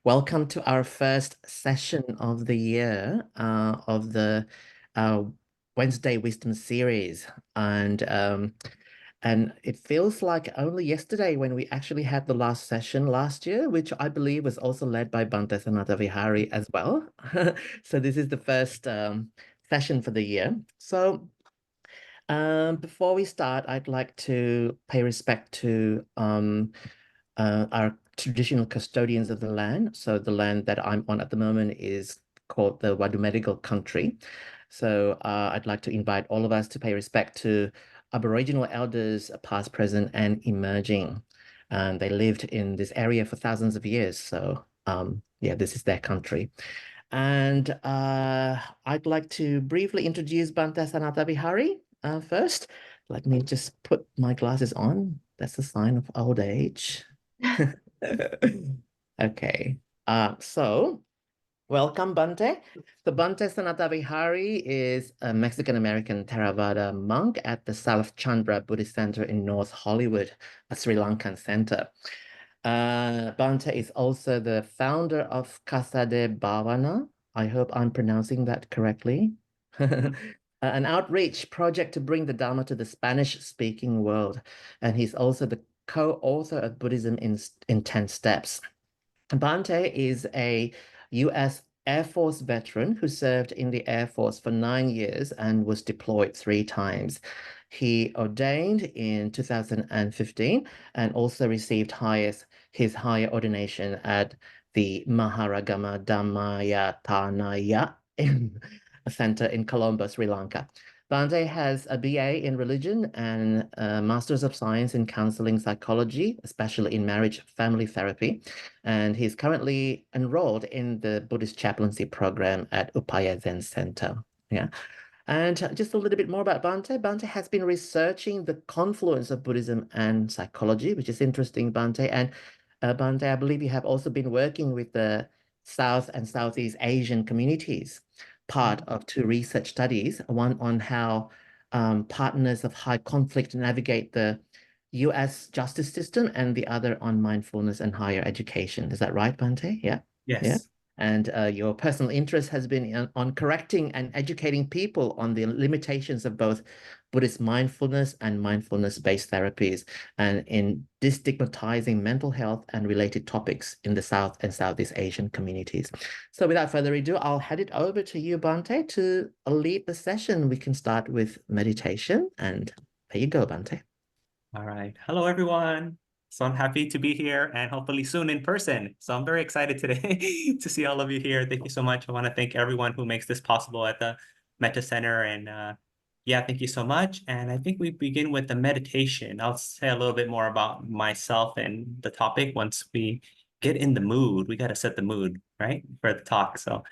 Welcome to our first session of the year of the uh, Wednesday Wisdom series. And it feels like only yesterday when we actually had the last session last year, which I believe was also led by Bhante Sanathavihari as well. So this is the first session for the year. So before we start, I'd like to pay respect to our traditional custodians of the land. So the land that I'm on at the moment is called the Wadumedigal country. So I'd like to invite all of us to pay respect to Aboriginal elders, past, present, and emerging. And they lived in this area for thousands of years. So yeah, this is their country. And I'd like to briefly introduce Bhante Sanathavihari first. Let me just put my glasses on. That's a sign of old age. Okay. So welcome, Bhante. So Bhante Sanathavihari is a Mexican-American Theravada monk at the South Chandra Buddhist Center in North Hollywood, a Sri Lankan center. Bhante is also the founder of Casa de Bhavana. I hope I'm pronouncing that correctly. An outreach project to bring the Dharma to the Spanish-speaking world. And he's also the co-author of Buddhism in 10 Steps. Bhante is a U.S. Air Force veteran who served in the Air Force for 9 years and was deployed 3 times. He ordained in 2015 and also received his higher ordination at the Maharagama Dhammayatanaya Center in Colombo, Sri Lanka. Bhante has a BA in religion and a Master's of Science in Counseling Psychology, especially in marriage family therapy. And he's currently enrolled in the Buddhist chaplaincy program at Upaya Zen Center. Yeah. And just a little bit more about Bhante. Bhante has been researching the confluence of Buddhism and psychology, which is interesting, Bhante. And Bhante, I believe you have also been working with the South and Southeast Asian communities, part of 2 research studies, one on how partners of high conflict navigate the US justice system and the other on mindfulness and higher education. Is that right, Bhante? Yeah. Yes. Yeah. And your personal interest has been on correcting and educating people on the limitations of both Buddhist mindfulness and mindfulness-based therapies, and in destigmatizing mental health and related topics in the South and Southeast Asian communities. So without further ado, I'll hand it over to you, Bhante, to lead the session. We can start with meditation, and there you go, Bhante. All right. Hello, everyone. So I'm happy to be here and hopefully soon in person. So I'm very excited today to see all of you here. Thank you so much. I want to thank everyone who makes this possible at the Metta Center. And yeah, thank you so much. And I think we begin with the meditation. I'll say a little bit more about myself and the topic once we get in the mood. We got to set the mood, right, for the talk. So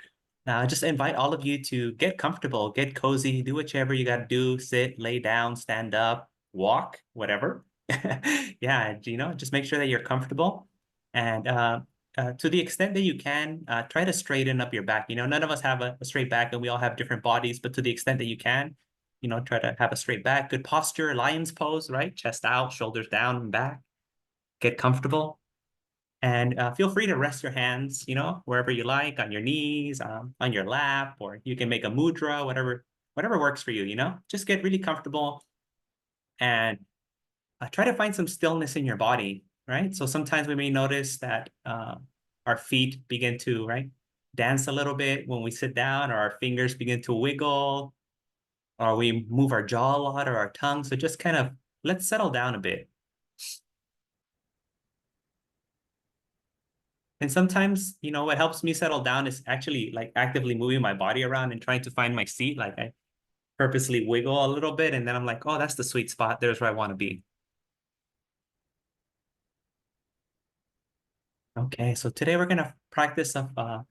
just invite all of you to get comfortable, get cozy, do whichever you got to do, sit, lay down, stand up, walk, whatever. Yeah, just make sure that you're comfortable. And to the extent that you can, try to straighten up your back. None of us have a straight back and we all have different bodies, but to the extent that you can, try to have a straight back, good posture, lion's pose, right? Chest out, shoulders down and back. Get comfortable. And feel free to rest your hands, wherever you like, on your knees, on your lap, or you can make a mudra, whatever works for you, Just get really comfortable and try to find some stillness in your body, right? So sometimes we may notice that our feet begin to, right, dance a little bit when we sit down, or our fingers begin to wiggle, or we move our jaw a lot or our tongue. So just kind of let's settle down a bit. And sometimes, what helps me settle down is actually like actively moving my body around and trying to find my seat. Like I purposely wiggle a little bit and then I'm like, oh, that's the sweet spot. There's where I want to be. Okay, so today we're going to practice a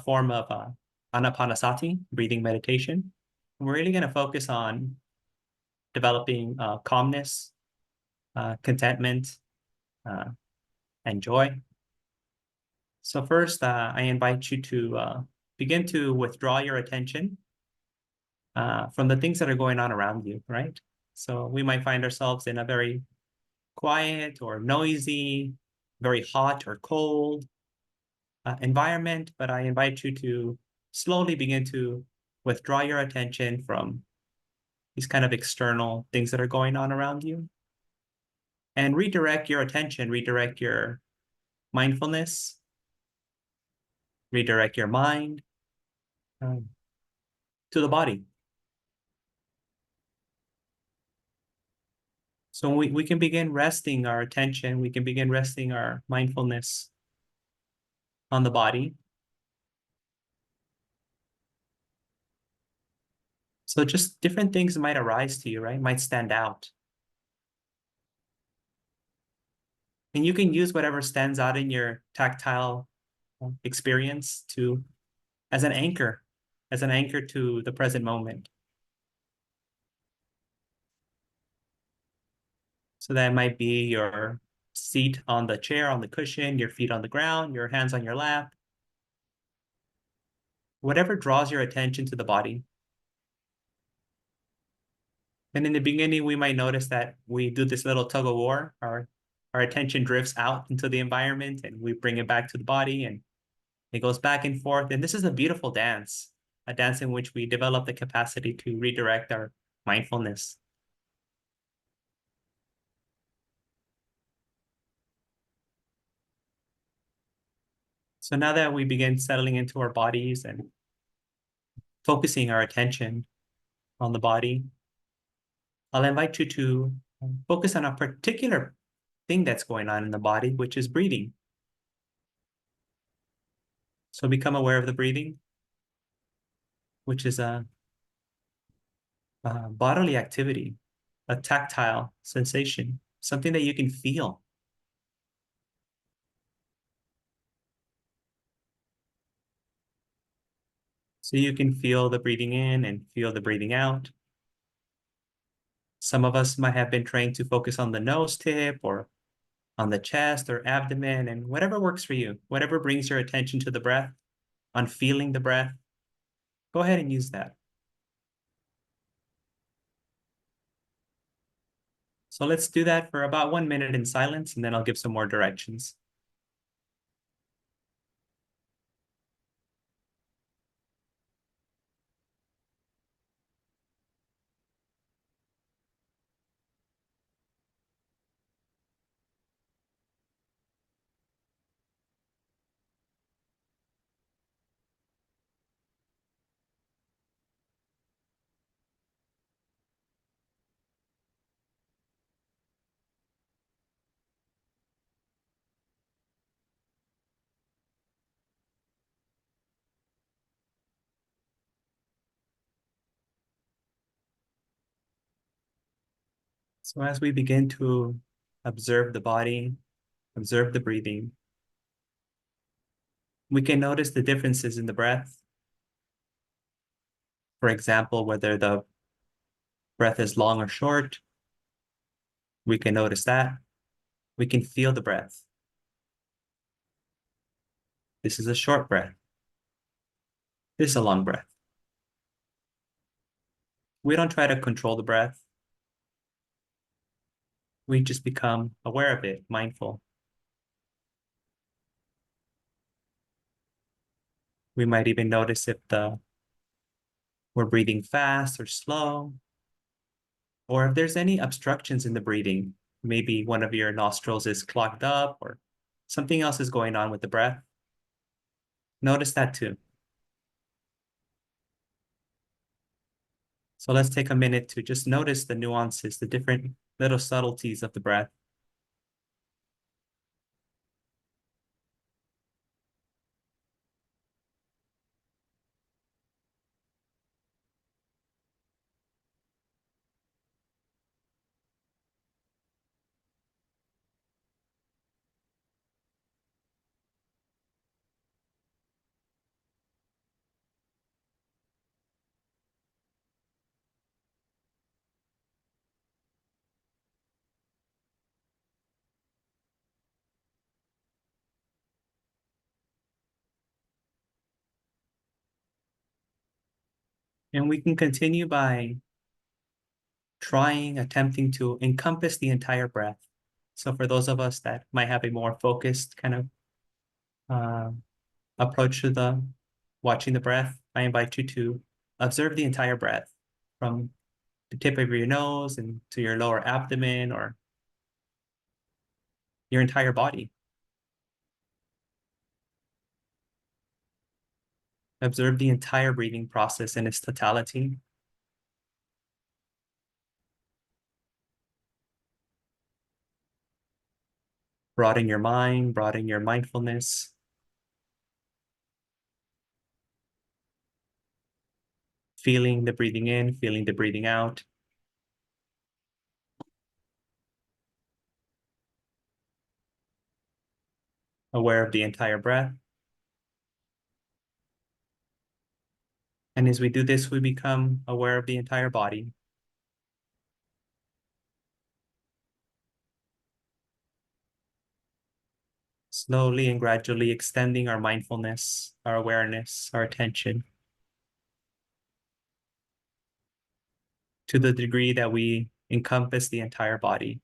form of anapanasati, breathing meditation. We're really going to focus on developing calmness, contentment, and joy. So first, I invite you to begin to withdraw your attention from the things that are going on around you, right? So we might find ourselves in a very quiet or noisy, very hot or cold, environment, but I invite you to slowly begin to withdraw your attention from these kind of external things that are going on around you and redirect your attention, redirect your mindfulness, redirect your mind um, to the body. So we can begin resting our attention, we can begin resting our mindfulness on the body. So just different things might arise to you, right? Might stand out. And you can use whatever stands out in your tactile experience to as an anchor to the present moment. So that might be your seat on the chair, on the cushion, your feet on the ground, your hands on your lap. Whatever draws your attention to the body. And in the beginning, we might notice that we do this little tug of war. Our attention drifts out into the environment and we bring it back to the body and it goes back and forth. And this is a beautiful dance, a dance in which we develop the capacity to redirect our mindfulness. So now that we begin settling into our bodies and focusing our attention on the body, I'll invite you to focus on a particular thing that's going on in the body, which is breathing. So become aware of the breathing, which is a bodily activity, a tactile sensation, something that you can feel. So you can feel the breathing in and feel the breathing out. Some of us might have been trained to focus on the nose tip or on the chest or abdomen, and whatever works for you, whatever brings your attention to the breath, on feeling the breath, go ahead and use that. So let's do that for about 1 minute in silence, and then I'll give some more directions. So as we begin to observe the body, observe the breathing, we can notice the differences in the breath. For example, whether the breath is long or short, we can notice that. We can feel the breath. This is a short breath. This is a long breath. We don't try to control the breath. We just become aware of it, mindful. We might even notice if we're breathing fast or slow, or if there's any obstructions in the breathing. Maybe one of your nostrils is clogged up or something else is going on with the breath. Notice that too. So let's take a minute to just notice the nuances, the different little subtleties of the breath. And we can continue by attempting to encompass the entire breath. So for those of us that might have a more focused kind of approach to the watching the breath, I invite you to observe the entire breath from the tip of your nose and to your lower abdomen or your entire body. Observe the entire breathing process in its totality. Broaden your mind, broaden your mindfulness. Feeling the breathing in, feeling the breathing out. Aware of the entire breath. And as we do this, we become aware of the entire body. Slowly and gradually extending our mindfulness, our awareness, our attention to the degree that we encompass the entire body.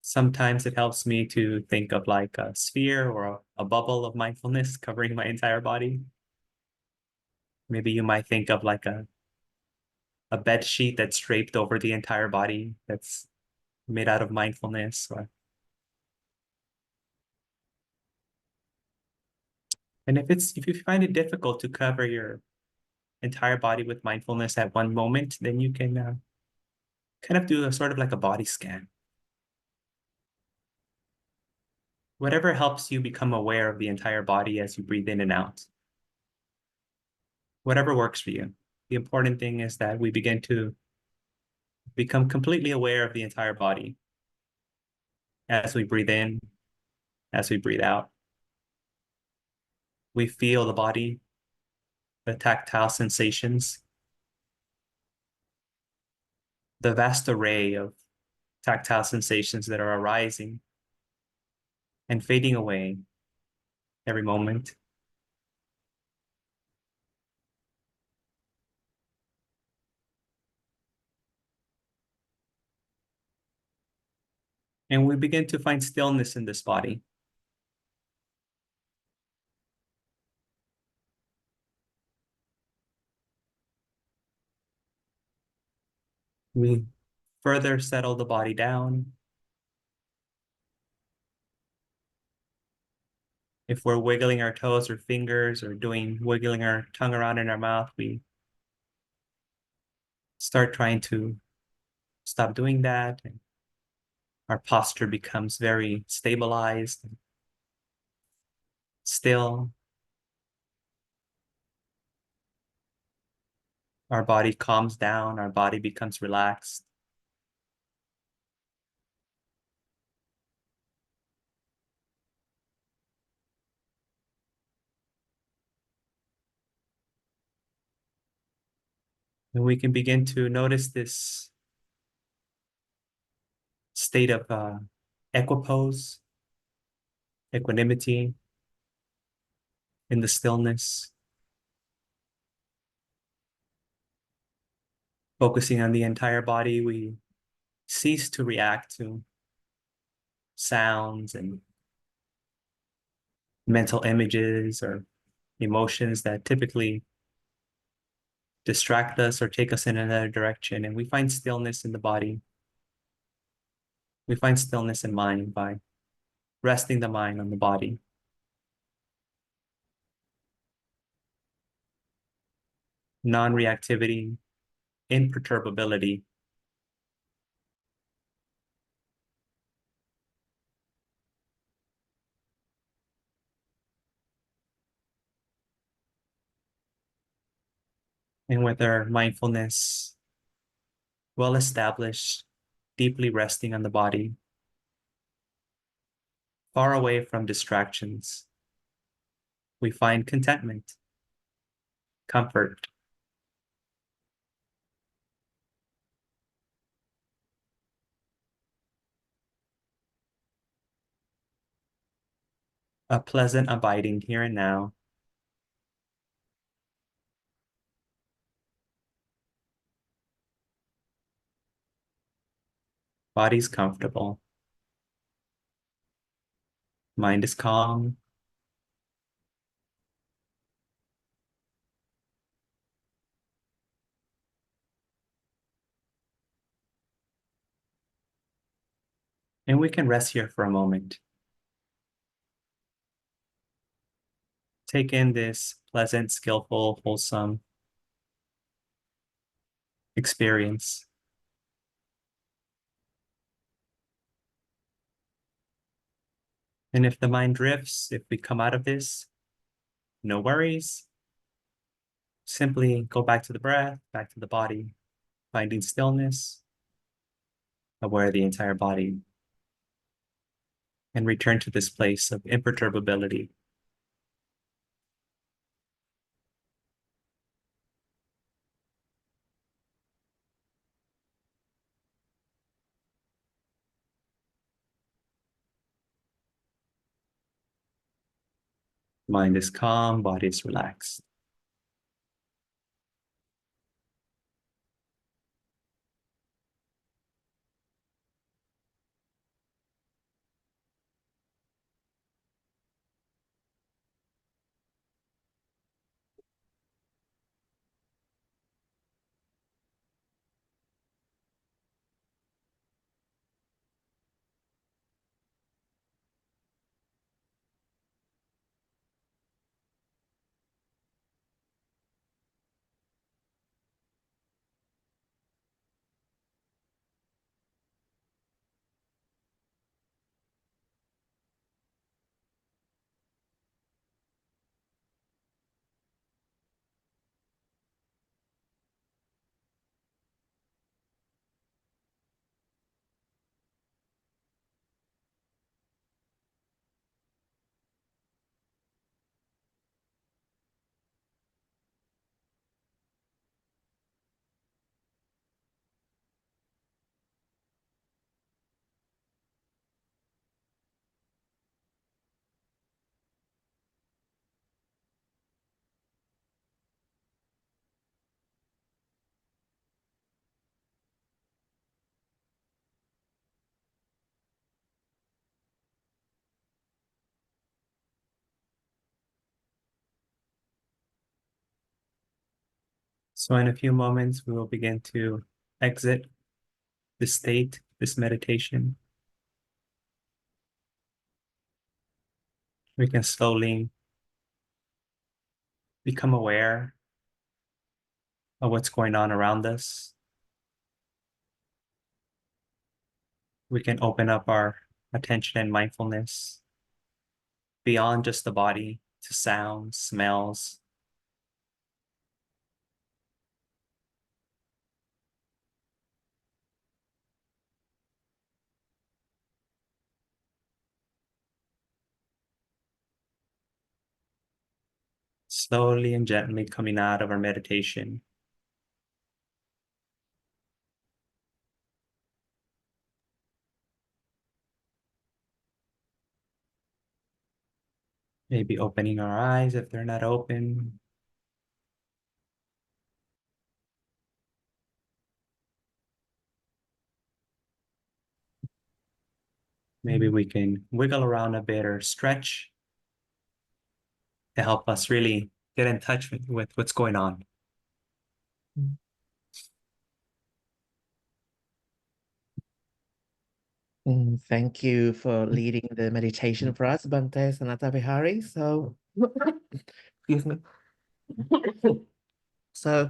Sometimes it helps me to think of like a sphere or a bubble of mindfulness covering my entire body. Maybe you might think of like a bed sheet that's draped over the entire body that's made out of mindfulness. And if you find it difficult to cover your entire body with mindfulness at one moment, then you can kind of do a sort of like a body scan. Whatever helps you become aware of the entire body as you breathe in and out. Whatever works for you. The important thing is that we begin to become completely aware of the entire body as we breathe in, as we breathe out. We feel the body, the tactile sensations, the vast array of tactile sensations that are arising and fading away every moment. And we begin to find stillness in this body. We further settle the body down. If we're wiggling our toes or fingers or wiggling our tongue around in our mouth, we start trying to stop doing that. And our posture becomes very stabilized and still. Our body calms down, our body becomes relaxed. And we can begin to notice this state of equipoise, equanimity in the stillness, focusing on the entire body. We cease to react to sounds and mental images or emotions that typically distract us or take us in another direction. And we find stillness in the body. We find stillness in mind by resting the mind on the body. Non-reactivity, imperturbability. And with our mindfulness well established, deeply resting on the body, far away from distractions, we find contentment, comfort, a pleasant abiding here and now. Body's comfortable. Mind is calm. And we can rest here for a moment. Take in this pleasant, skillful, wholesome experience. And if the mind drifts, if we come out of this, no worries. Simply go back to the breath, back to the body, finding stillness, aware of the entire body, and return to this place of imperturbability. Mind is calm, body is relaxed. So in a few moments, we will begin to exit this state, this meditation. We can slowly become aware of what's going on around us. We can open up our attention and mindfulness beyond just the body to sounds, smells. Slowly and gently coming out of our meditation. Maybe opening our eyes if they're not open. Maybe we can wiggle around a bit or stretch to help us really get in touch with what's going on. Thank you for leading the meditation for us, Bhante Sanathavihari. So, excuse me. So,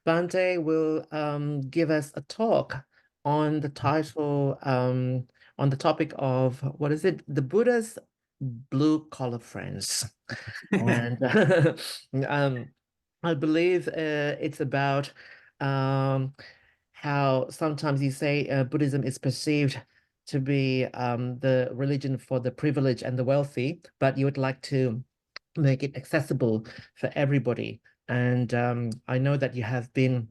Bhante will give us a talk on the title, on the topic of what is it? The Buddha's blue collar friends. And I believe it's about um, how sometimes you say Buddhism is perceived to be the religion for the privileged and the wealthy, but you would like to make it accessible for everybody. And I know that you have been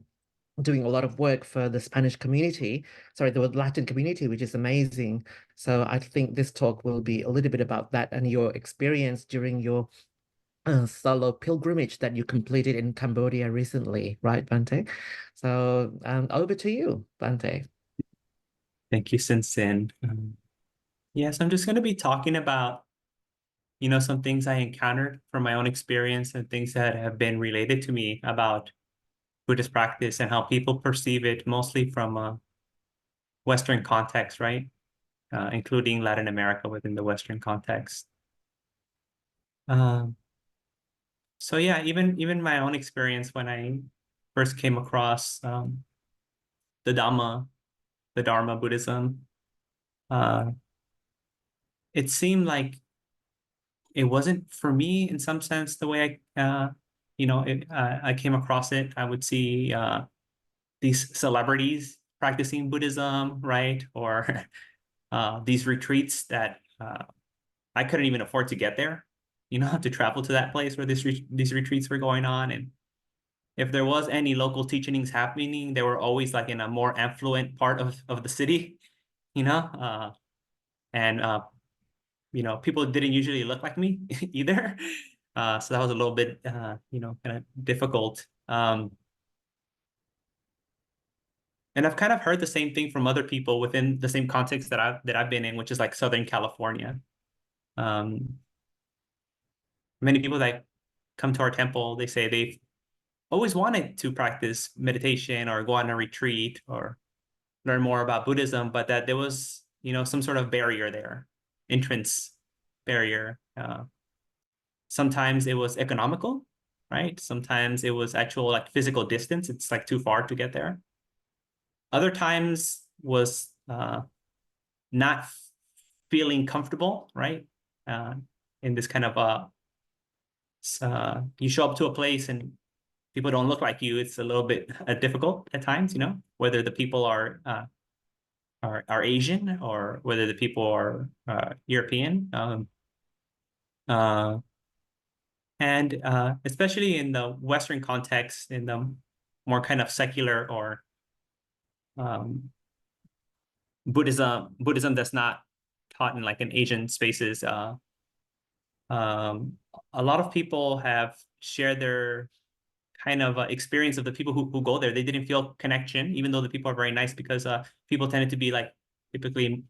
doing a lot of work for the Spanish community, sorry, the Latin community, which is amazing. So I think this talk will be a little bit about that and your experience during your solo pilgrimage that you completed in Cambodia recently, right, Bante? So over to you, Bante. Thank you, Sin Sin. Yes, I'm just going to be talking about, some things I encountered from my own experience and things that have been related to me about Buddhist practice and how people perceive it, mostly from a Western context, right? Including Latin America within the Western context. Um, so yeah, even my own experience when I first came across the Dhamma, the Dharma Buddhism, uh, it seemed like it wasn't for me in some sense the way I came across it. I would see these celebrities practicing Buddhism, right? Or these retreats that I couldn't even afford to get there, to travel to that place where these retreats were going on. And if there was any local teachings happening, they were always like in a more affluent part of the city, you know, and people didn't usually look like me either. So that was a little bit, kind of difficult. And I've kind of heard the same thing from other people within the same context that I've been in, which is like Southern California. Um, Many people that come to our temple, they say they've always wanted to practice meditation or go on a retreat or learn more about Buddhism, but that there was, some sort of barrier there, entrance barrier. Sometimes it was economical, right? Sometimes it was actual like physical distance. It's like too far to get there. Other times was not feeling comfortable, right? In this kind of you show up to a place and people don't look like you. It's a little bit difficult at times, whether the people are Asian or whether the people are European. Uh, and especially in the Western context, in the more kind of secular or um, Buddhism that's not taught in like in Asian spaces. Um, a lot of people have shared their kind of experience of the people who go there. They didn't feel connection, even though the people are very nice, because people tended to be like typically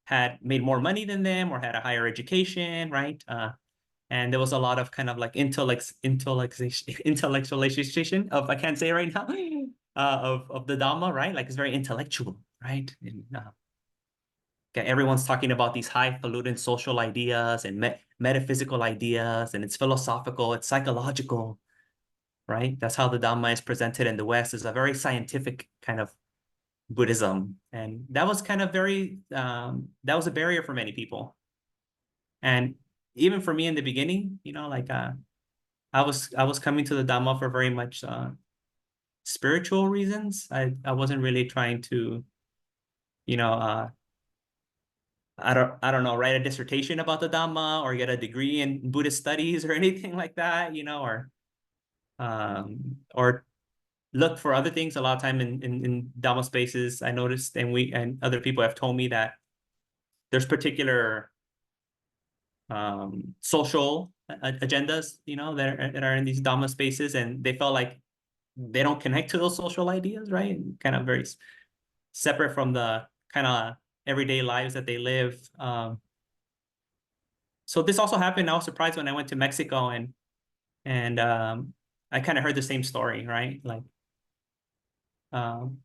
had made more money than them or had a higher education, right? And there was a lot of kind of like intellectualization of, I can't say right now, of the Dhamma, right? Like it's very intellectual, right? And, okay, everyone's talking about these highfalutin social ideas and metaphysical ideas, and it's philosophical, it's psychological, right? That's how the Dhamma is presented in the West, is a very scientific kind of Buddhism. And that was kind of that was a barrier for many people. And even for me in the beginning, like I was coming to the Dhamma for very much spiritual reasons. I wasn't really trying to, you know, I don't know, write a dissertation about the Dhamma or get a degree in Buddhist studies or anything like that, or look for other things. A lot of time in Dhamma spaces, I noticed, and other people have told me that there's particular social agendas, that are in these Dhamma spaces, and they felt like they don't connect to those social ideas, right? And kind of very separate from the kind of everyday lives that they live. So this also happened. I was surprised when I went to Mexico and I kind of heard the same story, right? Like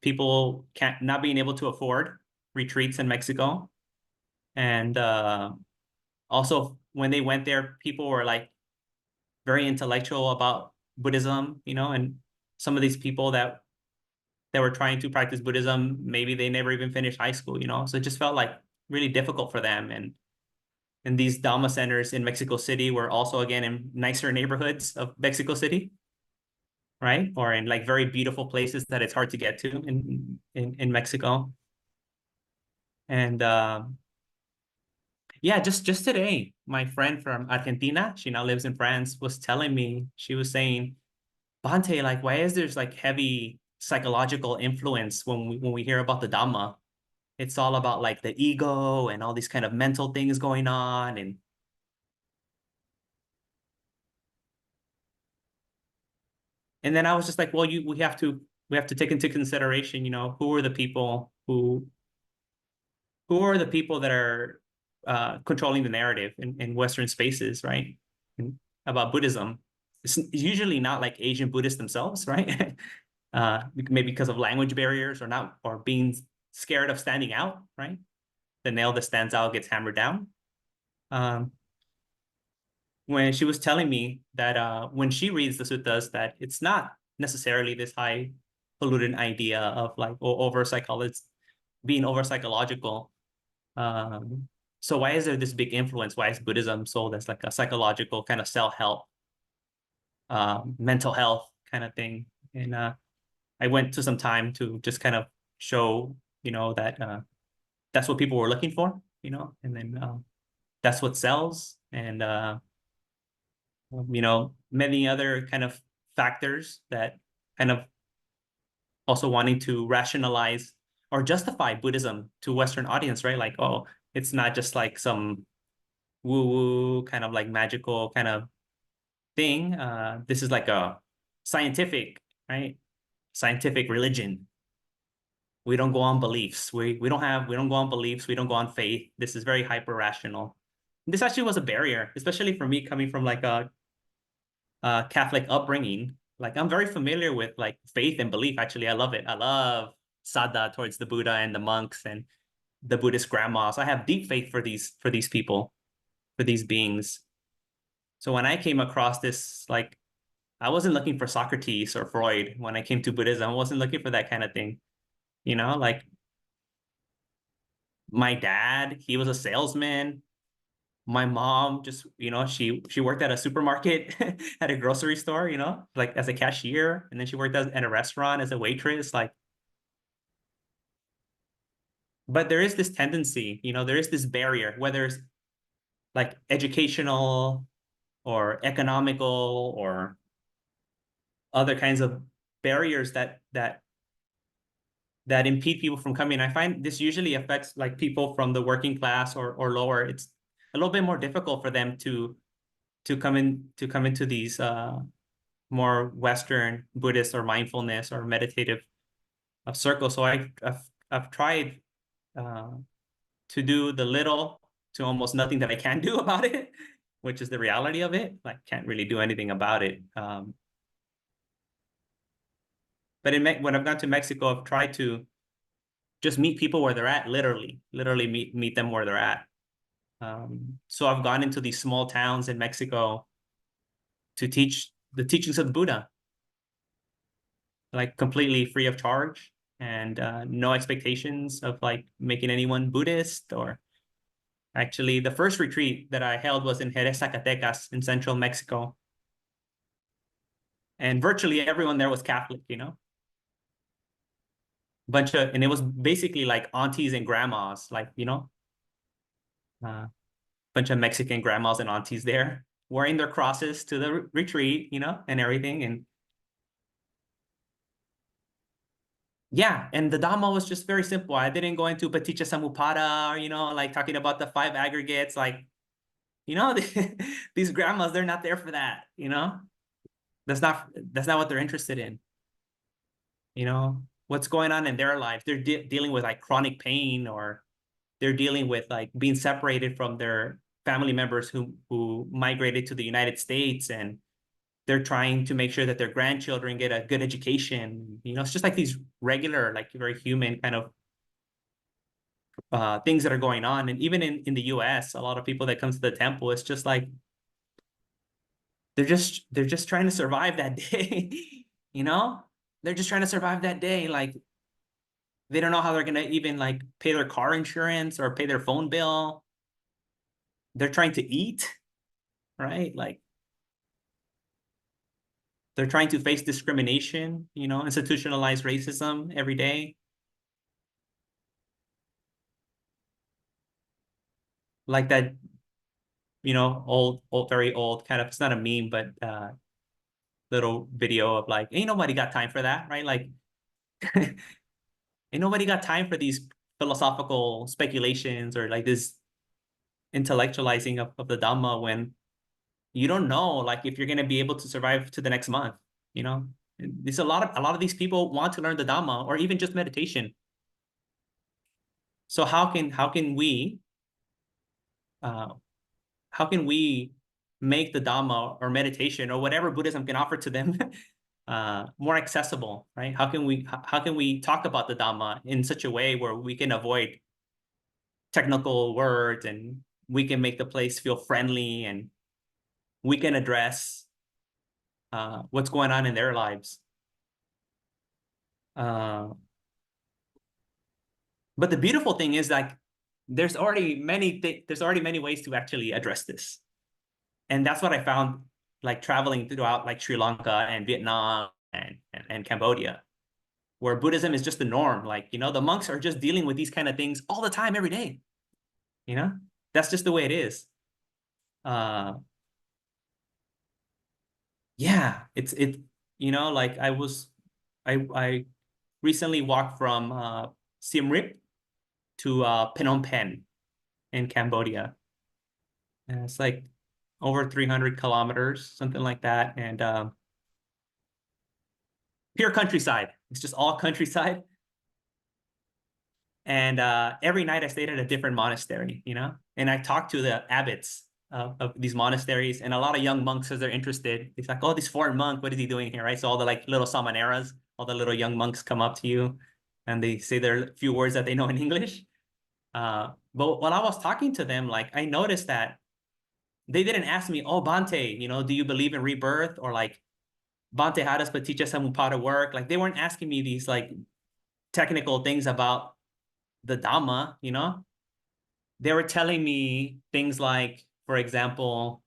people can't not being able to afford retreats in Mexico, and also when they went there, people were like very intellectual about Buddhism, and some of these people that were trying to practice Buddhism, maybe they never even finished high school, so it just felt like really difficult for them. And these Dhamma centers in Mexico City were also again in nicer neighborhoods of Mexico City, right? Or in like very beautiful places that it's hard to get to in Mexico. And yeah, just today, my friend from Argentina, she now lives in France, was telling me, she was saying, Bhante, like, why is there's like heavy psychological influence when we hear about the Dhamma? It's all about like the ego and all these kind of mental things going on. And then I was just like, well, we have to take into consideration, who are the people who who are the people that are controlling the narrative in Western spaces, right? About Buddhism. It's usually not like Asian Buddhists themselves, right? Maybe because of language barriers or being scared of standing out, right? The nail that stands out gets hammered down. When she was telling me that when she reads the suttas, that it's not necessarily this high polluted idea of like over psychology, being over psychological. So why is there this big influence? Why is Buddhism sold as like a psychological kind of self-help, mental health kind of thing? And I went to some time to just kind of show, that that's what people were looking for, and then that's what sells. And many other kind of factors that kind of also wanting to rationalize or justify Buddhism to Western audience, right? Like, oh, it's not just like some woo-woo kind of like magical kind of thing. This is like a scientific, right? Scientific religion. We don't go on beliefs. We don't go on beliefs. We don't go on faith. This is very hyper rational. This actually was a barrier, especially for me coming from like a Catholic upbringing. Like I'm very familiar with like faith and belief. Actually, I love it. I love Sada towards the Buddha and the monks and the Buddhist grandmas. I have deep faith for these people, for these beings. So when I came across this, like I wasn't looking for Socrates or Freud when I came to Buddhism. I wasn't looking for that kind of thing. Like my dad, he was a salesman. My mom just, she worked at a supermarket, at a grocery store, like as a cashier. And then she worked at a restaurant as a waitress. Like, but there is this tendency, there is this barrier, whether it's like educational or economical or other kinds of barriers that impede people from coming. I find this usually affects like people from the working class or lower. It's a little bit more difficult for them to come into these more Western Buddhist or mindfulness or meditative circles. So I've tried to do the little to almost nothing that I can do about it, which is the reality of it. Like can't really do anything about it. But when I've gone to Mexico, I've tried to just meet people where they're at, literally meet them where they're at. So I've gone into these small towns in Mexico to teach the teachings of the Buddha, like completely free of charge and no expectations of like making anyone Buddhist. Or actually, the first retreat that I held was in Jerez, Zacatecas in central Mexico. And virtually everyone there was Catholic, and it was basically like aunties and grandmas, like, bunch of Mexican grandmas and aunties there wearing their crosses to the retreat, and everything. And yeah, and the Dhamma was just very simple. I didn't go into Paticca Samuppada or, like talking about the 5 aggregates. Like, these grandmas, they're not there for that, That's not what they're interested in. What's going on in their life. They're dealing with like chronic pain, or they're dealing with like being separated from their family members who migrated to the United States, and they're trying to make sure that their grandchildren get a good education. It's just like these regular, like very human kind of things that are going on. And even in the US, a lot of people that come to the temple, it's just like they're just trying to survive that day. They're just trying to survive that day. Like they don't know how they're gonna even like pay their car insurance or pay their phone bill. They're trying to eat, right? Like they're trying to face discrimination, institutionalized racism every day. Like that, old, very old kind of, it's not a meme, but little video of like, ain't nobody got time for that, right? Like, ain't nobody got time for these philosophical speculations or like this intellectualizing of the Dhamma when you don't know, like, if you're going to be able to survive to the next month, There's a lot of these people want to learn the Dhamma or even just meditation. So how can we make the Dhamma or meditation or whatever Buddhism can offer to them more accessible, right? How can we talk about the Dhamma in such a way where we can avoid technical words, and we can make the place feel friendly, and we can address what's going on in their lives. But the beautiful thing is, like, there's already many ways to actually address this. And that's what I found, like, traveling throughout, like, Sri Lanka and Vietnam and Cambodia, where Buddhism is just the norm. Like, the monks are just dealing with these kind of things all the time, every day. That's just the way it is. Yeah, like, I recently walked from Siem Reap to Phnom Penh in Cambodia. And it's like over 300 kilometers, something like that. And pure countryside. It's just all countryside. And every night I stayed at a different monastery, and I talked to the abbots of these monasteries, and a lot of young monks, as they're interested. It's like, oh, this foreign monk, what is he doing here, right? So all the, like, little samaneras, all the little young monks come up to you, and they say their few words that they know in English. But when I was talking to them, like, I noticed that they didn't ask me, oh, Bhante, do you believe in rebirth? Or, like, Bhante, how does Paticca Samuppada work? Like, they weren't asking me these, like, technical things about the Dhamma, They were telling me things like, for example,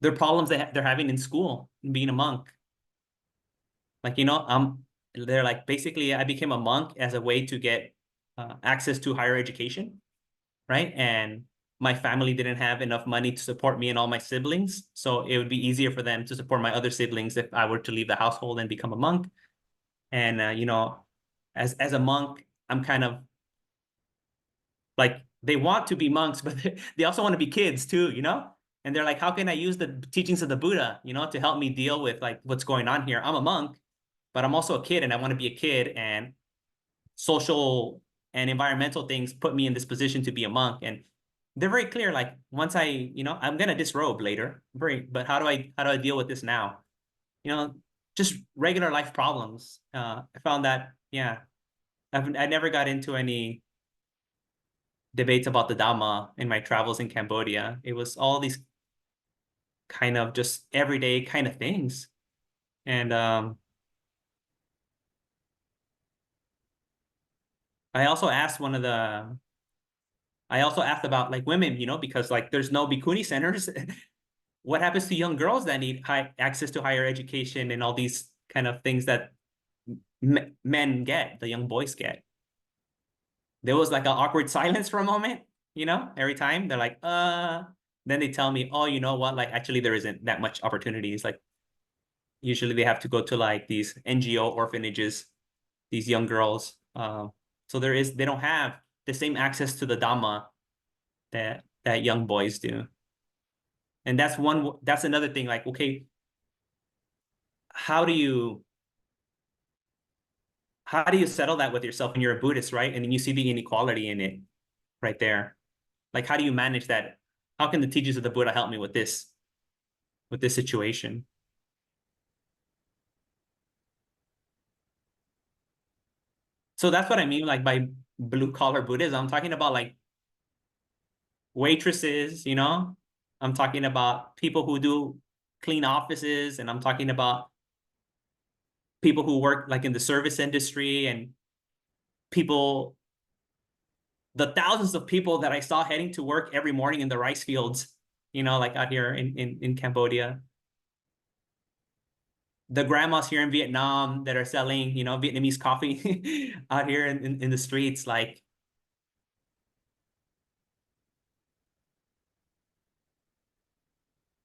their problems they're having in school, being a monk. Like, they're like, basically, I became a monk as a way to get access to higher education, right? And my family didn't have enough money to support me and all my siblings. So it would be easier for them to support my other siblings if I were to leave the household and become a monk. And, as a monk, I'm kind of like, they want to be monks, but they also want to be kids too, And they're like, how can I use the teachings of the Buddha, to help me deal with, like, what's going on here? I'm a monk, but I'm also a kid, and I want to be a kid, and social and environmental things put me in this position to be a monk. And they're very clear, like, once I'm going to disrobe later, but how do I deal with this now? Just regular life problems. I found that, yeah, I never got into any debates about the Dhamma in my travels in Cambodia. It was all these kind of just everyday kind of things. And I also asked about, like, women, because, like, there's no bhikkhuni centers. What happens to young girls that need high access to higher education and all these kind of things that men get, the young boys get? There was, like, an awkward silence for a moment, every time they're like, then they tell me, oh, you know what? Like, actually, there isn't that much opportunities. Like, usually they have to go to, like, these NGO orphanages, these young girls. So they don't have the same access to the Dhamma that young boys do. And that's another thing, like, okay, how do you settle that with yourself when you're a Buddhist, right? And then you see the inequality in it right there. Like, how do you manage that? How can the teachings of the Buddha help me with this situation? So that's what I mean, like, by blue collar Buddhism. I'm talking about, like, waitresses, I'm talking about people who do clean offices, and I'm talking about people who work, like, in the service industry, and the thousands of people that I saw heading to work every morning in the rice fields, like, out here in Cambodia. The grandmas here in Vietnam that are selling, Vietnamese coffee out here in the streets. Like,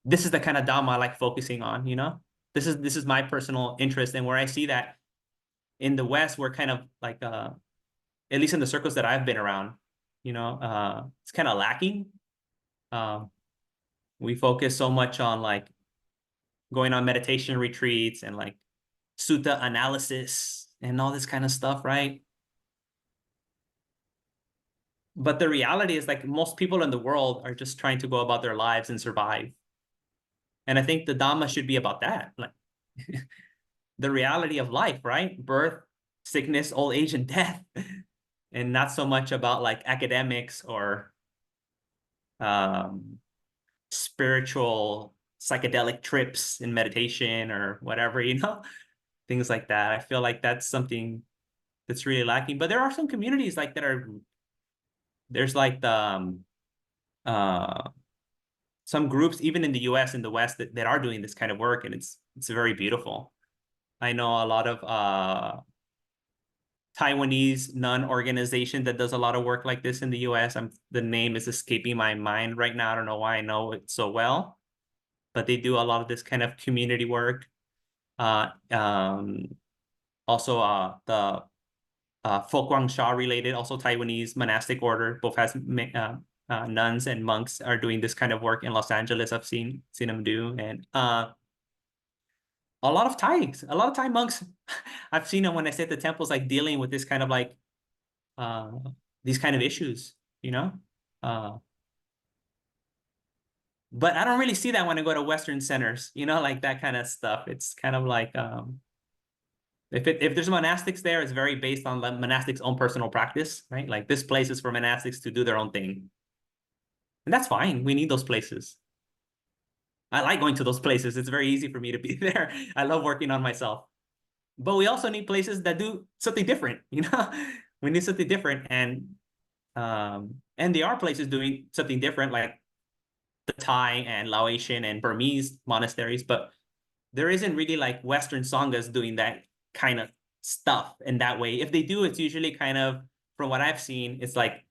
this is the kind of Dhamma I like focusing on, This is my personal interest, and where I see that in the West, we're kind of like, at least in the circles that I've been around, it's kind of lacking. We focus so much on, like, going on meditation retreats and, like, sutta analysis and all this kind of stuff, right? But the reality is like most people in the world are just trying to go about their lives and survive. And I think the Dhamma should be about that, like the reality of life, right? Birth, sickness, old age, and death, and not so much about like academics or spiritual psychedelic trips in meditation or whatever, you know, things like that. I feel like that's something that's really lacking. But there are some communities like that are, there's like the uh some groups even in the US, in the West, that are doing this kind of work, and it's very beautiful. I know a lot of Taiwanese nun organization that does a lot of work like this in the US. The name is escaping my mind right now. I don't know why I know it so well, but they do a lot of this kind of community work. Also, the Fo Guangsha related, also Taiwanese monastic order, both has nuns and monks are doing this kind of work in Los Angeles. I've seen them do, and a lot of Thai monks. I've seen them when I say at the temples, like dealing with this kind of like these kind of issues, you know. But I don't really see that when I go to Western centers, you know, like that kind of stuff. It's kind of like if there's monastics there, it's very based on the monastics' own personal practice, right? Like this place is for monastics to do their own thing, and that's fine. We need those places. I like going to those places. It's very easy for me to be there. I love working on myself. But we also need places that do something different, you know. We need something different, and there are places doing something different, like the Thai and Laotian and Burmese monasteries, but there isn't really like Western sanghas doing that kind of stuff in that way. If they do, it's usually kind of, from what I've seen, it's like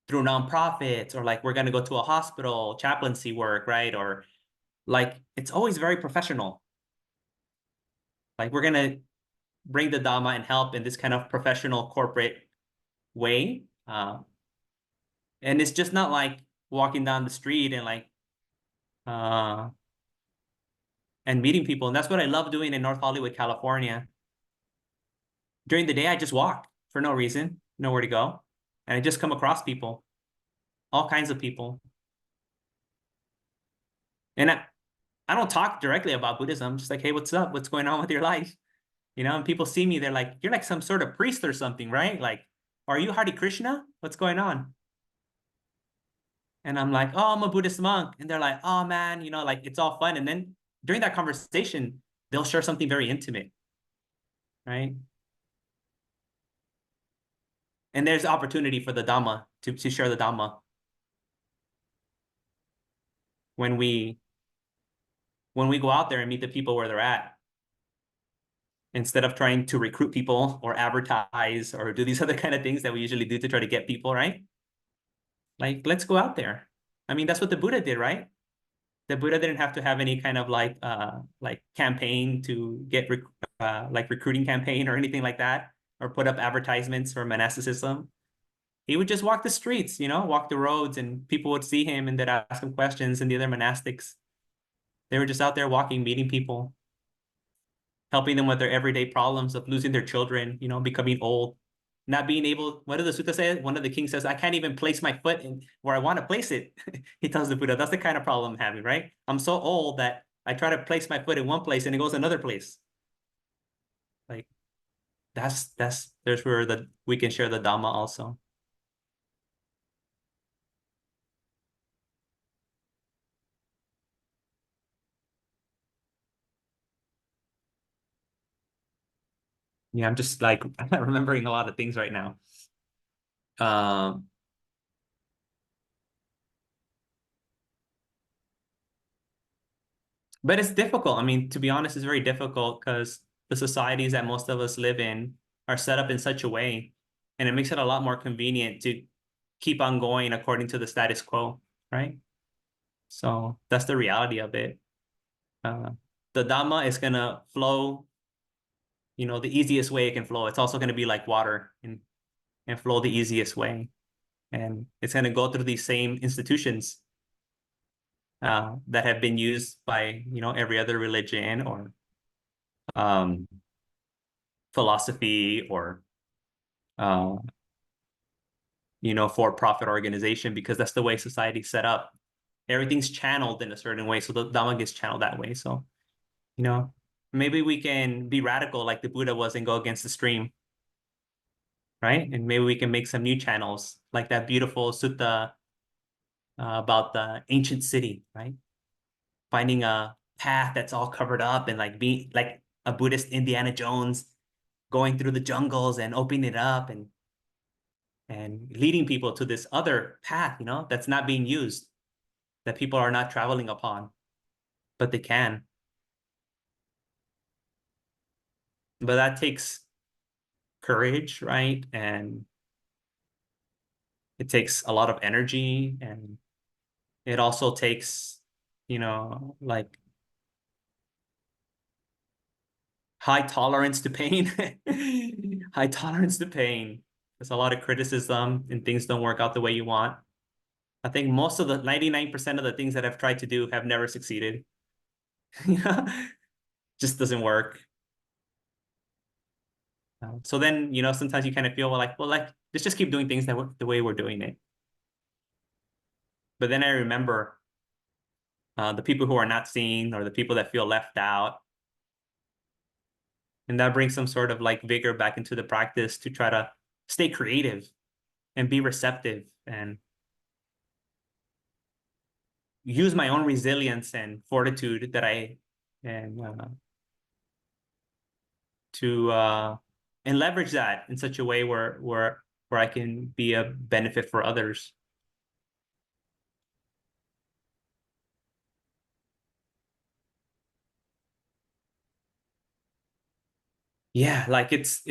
through nonprofits, or like we're going to go to a hospital, chaplaincy work, right? Or like it's always very professional. Like we're going to bring the Dhamma and help in this kind of professional corporate way. And it's just not like walking down the street and like uh, and meeting people. And that's what I love doing in North Hollywood, California. During the day, I just walk for no reason, nowhere to go. And I just come across people, all kinds of people. And I don't talk directly about Buddhism. I'm just like, hey, what's up? What's going on with your life? You know, and people see me, they're like, you're like some sort of priest or something, right? Like, are you Hare Krishna? What's going on? And I'm like, oh, I'm a Buddhist monk. And they're like, oh man, you know, like it's all fun. And then during that conversation, they'll share something very intimate, right? And there's opportunity for the Dhamma to share the Dhamma when we go out there and meet the people where they're at, instead of trying to recruit people or advertise or do these other kind of things that we usually do to try to get people, right? Like, let's go out there. I mean, that's what the Buddha did, right? The Buddha didn't have to have any kind of like campaign to get like recruiting campaign or anything like that, or put up advertisements for monasticism. He would just walk the streets, you know, walk the roads, and people would see him and they'd ask him questions. And the other monastics, they were just out there walking, meeting people, helping them with their everyday problems of losing their children, you know, becoming old, not being able. What did the sutta say? One of the kings says, I can't even place my foot in where I want to place it. He tells the Buddha, that's the kind of problem I'm having, right? I'm so old that I try to place my foot in one place and it goes another place. Like there's where we can share the Dhamma also. Yeah, I'm just like remembering a lot of things right now. Um, but it's difficult. I mean, to be honest, it's very difficult because the societies that most of us live in are set up in such a way, and it makes it a lot more convenient to keep on going according to the status quo, right? So that's the reality of it. Uh, the Dhamma is gonna flow, you know, the easiest way it can flow. It's also gonna be like water and flow the easiest way. And it's gonna go through these same institutions that have been used by, you know, every other religion or um, philosophy or for-profit organization, because that's the way society's set up. Everything's channeled in a certain way, so the Dhamma gets channeled that way. So, maybe we can be radical like the Buddha was and go against the stream, right? And maybe we can make some new channels, like that beautiful sutta about the ancient city, right? Finding a path that's all covered up and like being like a Buddhist Indiana Jones, going through the jungles and opening it up and leading people to this other path, that's not being used, that people are not traveling upon, but they can. But that takes courage, right? And it takes a lot of energy, and it also takes, like high tolerance to pain. High tolerance to pain. There's a lot of criticism and things don't work out the way you want. I think most of the 99% of the things that I've tried to do have never succeeded. Just doesn't work. So then, sometimes you kind of feel like, let's just keep doing things the way we're doing it. But then I remember the people who are not seen, or the people that feel left out. And that brings some sort of like vigor back into the practice to try to stay creative and be receptive and use my own resilience and fortitude that and leverage that in such a way where I can be a benefit for others. Yeah, like it's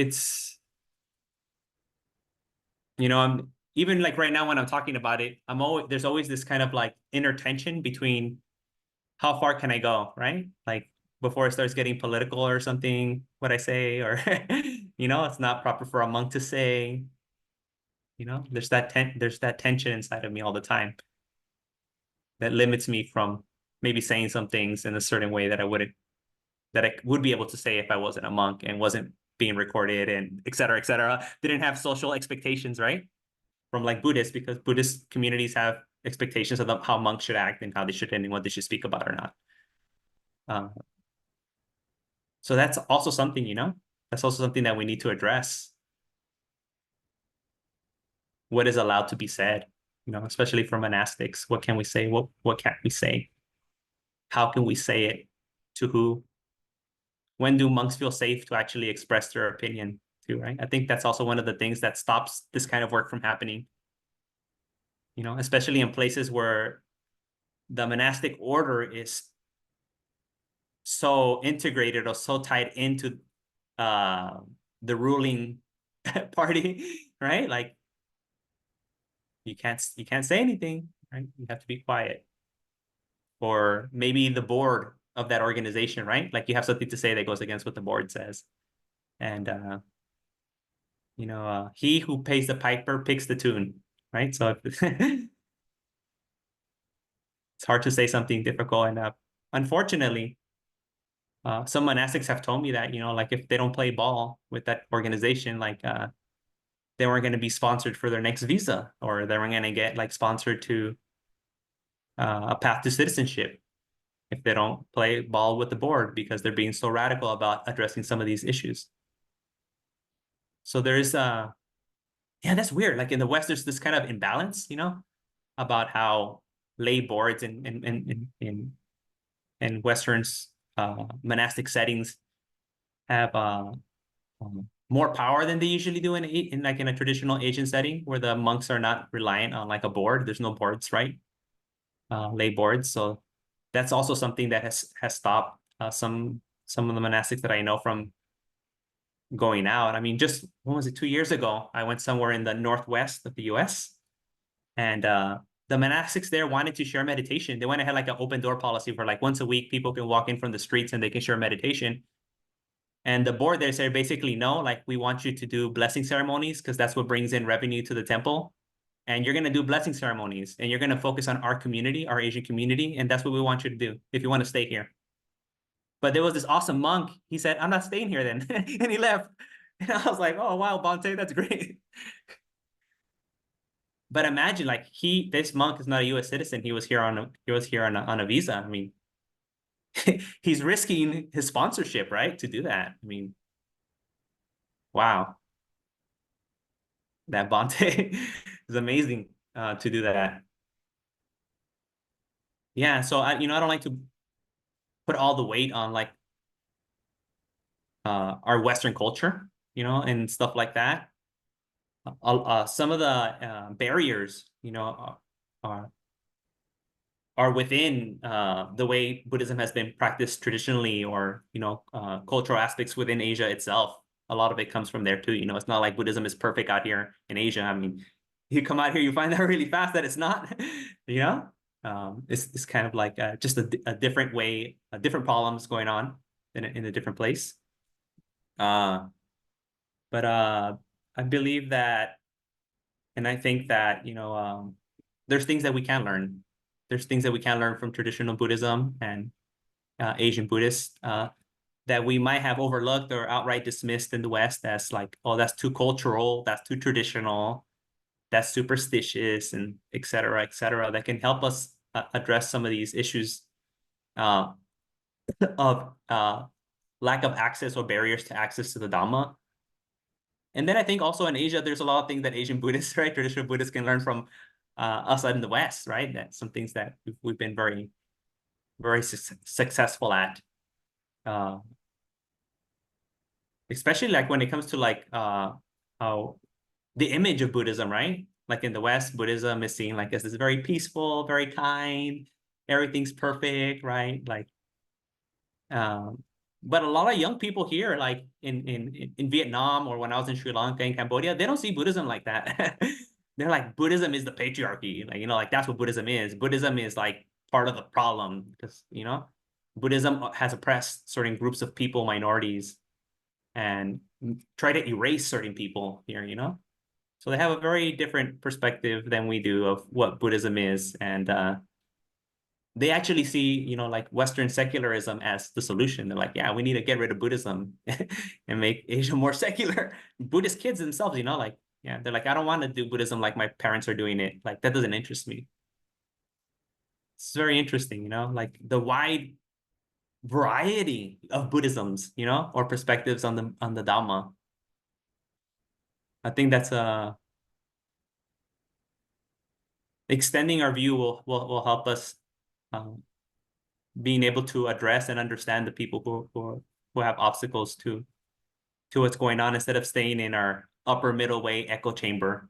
I'm even like right now when I'm talking about it, there's always this kind of like inner tension between how far can I go, right? Like before it starts getting political or something, what I say, or it's not proper for a monk to say. There's that tension inside of me all the time that limits me from maybe saying some things in a certain way that I would be able to say if I wasn't a monk and wasn't being recorded and et cetera, et cetera. Didn't have social expectations, right? From like Buddhists, because Buddhist communities have expectations of how monks should act and how they should and what they should speak about or not. So that's also something, that's also something that we need to address. What is allowed to be said, especially for monastics? What can we say? What can't we say? How can we say it? To who? When do monks feel safe to actually express their opinion too, right? I think that's also one of the things that stops this kind of work from happening, especially in places where the monastic order is so integrated or so tied into the ruling party, right? Like you can't say anything, right? You have to be quiet. Or maybe the board of that organization, right? Like you have something to say that goes against what the board says. And he who pays the piper picks the tune, right? So it's hard to say something difficult. And unfortunately, some monastics have told me that, like if they don't play ball with that organization, like they weren't going to be sponsored for their next visa, or they weren't going to get like sponsored to a path to citizenship if they don't play ball with the board, because they're being so radical about addressing some of these issues. So there's that's weird. Like in the West, there's this kind of imbalance, about how lay boards in Western's monastic settings have more power than they usually do in like in a traditional Asian setting, where the monks are not reliant on like a board. There's no boards, right? Lay boards. So that's also something that has stopped some of the monastics that I know from going out. I mean, just when was it, 2 years ago, I went somewhere in the northwest of the US, and the monastics there wanted to share meditation. They went ahead like an open door policy where like once a week people can walk in from the streets and they can share meditation. And the board there said basically, no, like we want you to do blessing ceremonies because that's what brings in revenue to the temple. And you're going to do blessing ceremonies and you're going to focus on our community, our Asian community. And that's what we want you to do if you want to stay here. But there was this awesome monk. He said, I'm not staying here then. And he left. And I was like, oh, wow, Bhante, that's great. but imagine like this monk is not a U.S. citizen. He was here on a visa. I mean, he's risking his sponsorship, right, to do that. I mean, wow, that Bhante is amazing to do that. Yeah, so I don't like to put all the weight on like our Western culture, and stuff like that. Some of the barriers, are within the way Buddhism has been practiced traditionally, or cultural aspects within Asia itself. A lot of it comes from there too. It's not like Buddhism is perfect out here in Asia. I mean, you come out here, you find out really fast that it's not. It's kind of like just a different way, different problems going on in a different place. But I believe that, and I think that there's things that we can learn. There's things that we can learn from traditional Buddhism and Asian Buddhists that we might have overlooked or outright dismissed in the West as like, oh, that's too cultural, that's too traditional, that's superstitious, and et cetera, that can help us address some of these issues uh, of lack of access or barriers to access to the Dhamma. And then I think also in Asia, there's a lot of things that Asian Buddhists, right, traditional Buddhists can learn from us in the West, right? That some things that we've been very, very successful at, especially like when it comes to like the image of Buddhism, right? Like in the West, Buddhism is seen like as this very peaceful, very kind, everything's perfect, right? Like, but a lot of young people here, like in Vietnam, or when I was in Sri Lanka and Cambodia, they don't see Buddhism like that. They're like, Buddhism is the patriarchy. Like, like that's what Buddhism is. Buddhism is like part of the problem because, Buddhism has oppressed certain groups of people, minorities, and try to erase certain people here, So they have a very different perspective than we do of what Buddhism is. And they actually see, like Western secularism as the solution. They're like, yeah, we need to get rid of Buddhism and make Asia more secular. Buddhist kids themselves, like, yeah, they're like, I don't want to do Buddhism like my parents are doing it. Like, that doesn't interest me. It's very interesting, like the wide variety of Buddhisms, or perspectives on the Dhamma. I think that's extending our view will help us being able to address and understand the people who have obstacles to what's going on, instead of staying in our upper middle way echo chamber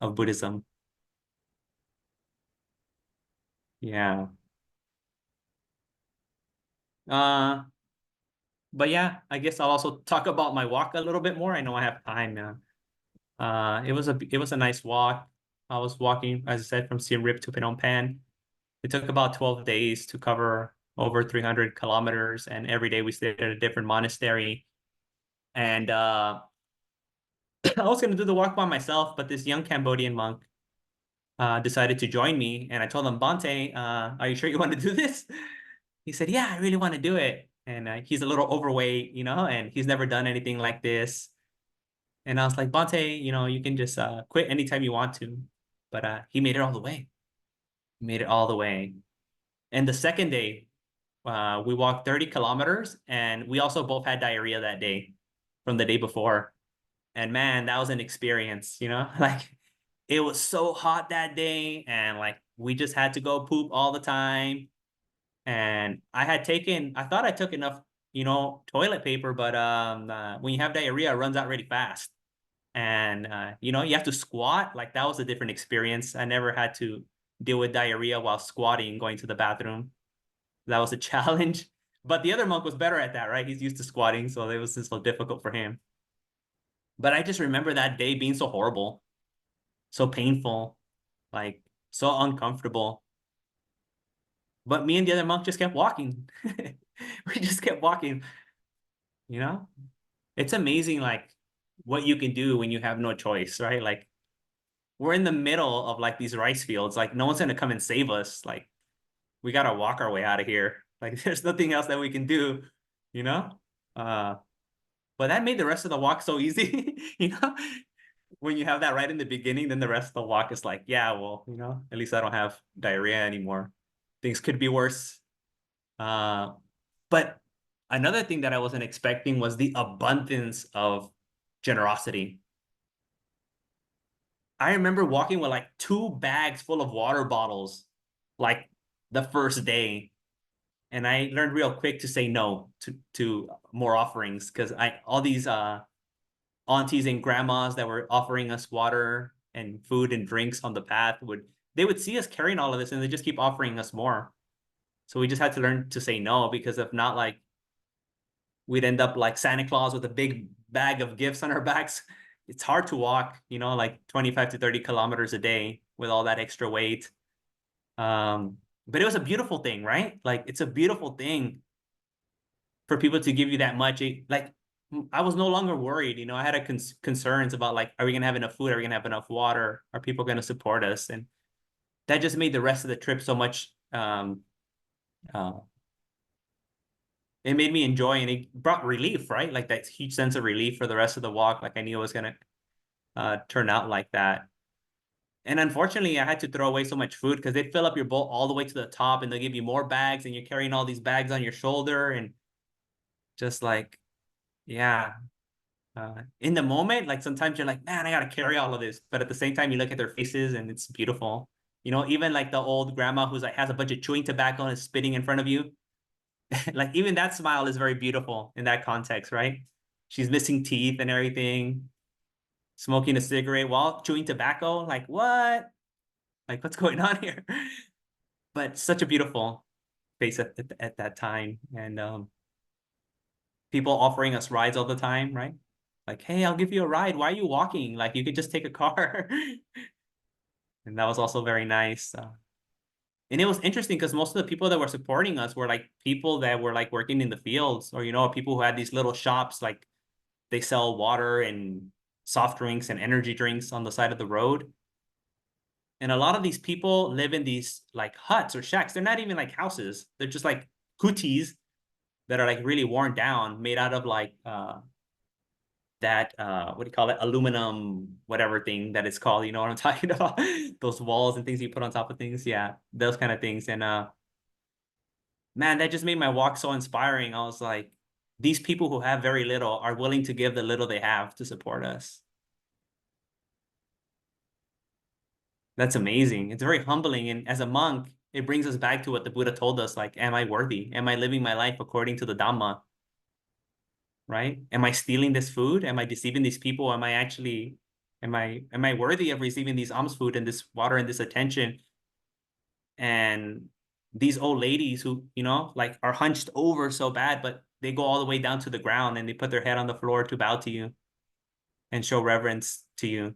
of Buddhism. Yeah. But yeah, I guess I'll also talk about my walk a little bit more. I know I have time now. It was a nice walk. I was walking, as I said, from Siem Reap to Phnom Penh. It took about 12 days to cover over 300 kilometers, and every day we stayed at a different monastery. And I was going to do the walk by myself, but this young Cambodian monk decided to join me. And I told him, Bhante, are you sure you want to do this? He said, yeah, I really want to do it. And he's a little overweight, and he's never done anything like this. And I was like, Bhante, you can just quit anytime you want to. But he made it all the way. He made it all the way. And the second day, we walked 30 kilometers, and we also both had diarrhea that day from the day before. And man, that was an experience, like it was so hot that day, and like we just had to go poop all the time. And I thought I took enough, toilet paper, but when you have diarrhea, it runs out really fast. And you have to squat. Like that was a different experience. I never had to deal with diarrhea while squatting, going to the bathroom. That was a challenge. But the other monk was better at that, right? He's used to squatting, so it was just so difficult for him. But I just remember that day being so horrible, so painful, like so uncomfortable. But me and the other monk just kept walking. We just kept walking, It's amazing, like what you can do when you have no choice, right? Like we're in the middle of like these rice fields. Like no one's gonna come and save us. Like we gotta walk our way out of here. Like there's nothing else that we can do, you know? But that made the rest of the walk so easy, when you have that right in the beginning, then the rest of the walk is like, yeah, well, at least I don't have diarrhea anymore. Things could be worse. But another thing that I wasn't expecting was the abundance of generosity. I remember walking with like 2 bags full of water bottles, like the first day. And I learned real quick to say no to more offerings, because all these aunties and grandmas that were offering us water and food and drinks on the path they would see us carrying all of this and they just keep offering us more. So we just had to learn to say no, because if not, like, we'd end up like Santa Claus with a big bag of gifts on our backs. It's hard to walk, like 25 to 30 kilometers a day with all that extra weight. But it was a beautiful thing, right? Like, it's a beautiful thing for people to give you that much. Like, I was no longer worried. I had concerns about, like, are we gonna have enough food? Are we gonna have enough water? Are people gonna support us? And that just made the rest of the trip so much. It made me enjoy, and it brought relief, right? Like, that huge sense of relief for the rest of the walk. Like, I knew it was gonna turn out like that. And unfortunately, I had to throw away so much food because they'd fill up your bowl all the way to the top, and they'll give you more bags, and you're carrying all these bags on your shoulder, and just like, yeah. In the moment, like, sometimes you're like, man, I gotta carry all of this. But at the same time, you look at their faces and it's beautiful. Even like the old grandma who's like has a bunch of chewing tobacco and is spitting in front of you. Like, even that smile is very beautiful in that context, right? She's missing teeth and everything, smoking a cigarette while chewing tobacco. Like, what? Like, what's going on here? But such a beautiful face at that time. And people offering us rides all the time, right? Like, hey, I'll give you a ride. Why are you walking? Like, you could just take a car. And that was also very nice. And it was interesting because most of the people that were supporting us were like people that were like working in the fields, or people who had these little shops, like they sell water and soft drinks and energy drinks on the side of the road. And a lot of these people live in these like huts or shacks. They're not even like houses. They're just like kutis that are like really worn down, made out of like that what do you call it, aluminum whatever thing that it's called, you know what I'm talking about? Those walls and things you put on top of things. Yeah, those kind of things. And man, that just made my walk so inspiring. I was like, these people who have very little are willing to give the little they have to support us. That's amazing. It's very humbling. And as a monk, it brings us back to what the Buddha told us, like, am I worthy? Am I living my life according to the Dhamma? Right? Am I stealing this food? Am I deceiving these people? Am I worthy of receiving these alms food and this water and this attention? And these old ladies who, like, are hunched over so bad, but they go all the way down to the ground and they put their head on the floor to bow to you and show reverence to you.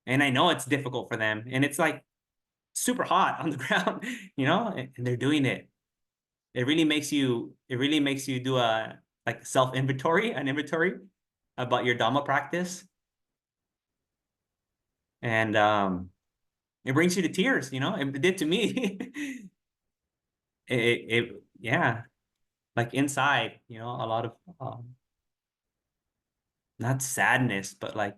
And I know it's difficult for them. And it's like super hot on the ground, and they're doing it. It really makes you do a like an inventory about your Dhamma practice. And it brings you to tears, it did to me. Yeah, like inside, a lot of not sadness, but like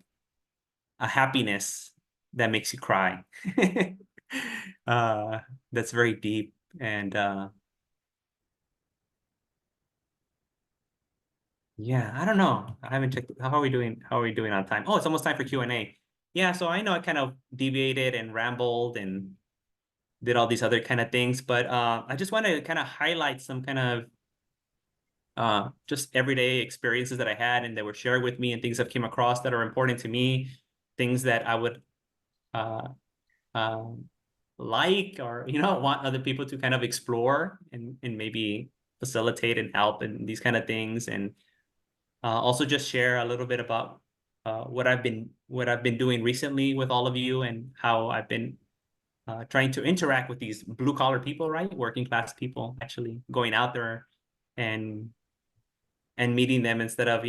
a happiness that makes you cry. uh that's very deep. And yeah, I don't know. I haven't checked. How are we doing? How are we doing on time? Oh, it's almost time for Q&A. Yeah, so I know I kind of deviated and rambled and did all these other kind of things, but I just want to kind of highlight some kind of just everyday experiences that I had and that were shared with me, and things I've came across that are important to me, things that I would uh, um, like, or want other people to kind of explore and maybe facilitate and help and these kind of things. And also just share a little bit about what I've been doing recently with all of you, and how I've been trying to interact with these blue collar people, right? Working class people, actually going out there and meeting them instead of,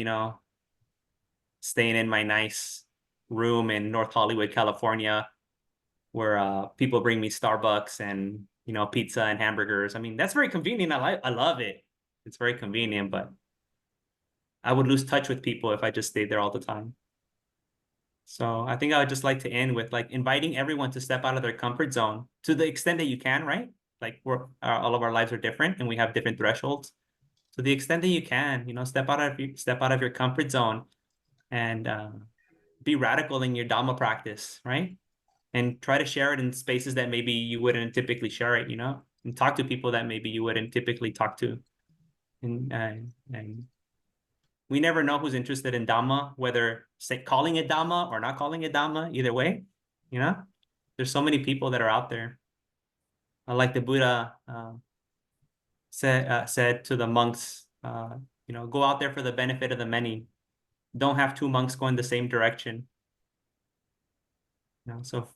staying in my nice room in North Hollywood, California, where people bring me Starbucks and, pizza and hamburgers. I mean, that's very convenient. I love it. It's very convenient, but I would lose touch with people if I just stayed there all the time. So I think I would just like to end with like inviting everyone to step out of their comfort zone to the extent that you can, right? Like all of our lives are different and we have different thresholds. To the extent that you can, step out of your comfort zone and be radical in your Dhamma practice, right? And try to share it in spaces that maybe you wouldn't typically share it, and talk to people that maybe you wouldn't typically talk to. And we never know who's interested in Dhamma, whether calling it Dhamma or not calling it Dhamma, either way, there's so many people that are out there. Like the Buddha said to the monks, go out there for the benefit of the many. Don't have two monks going the same direction. So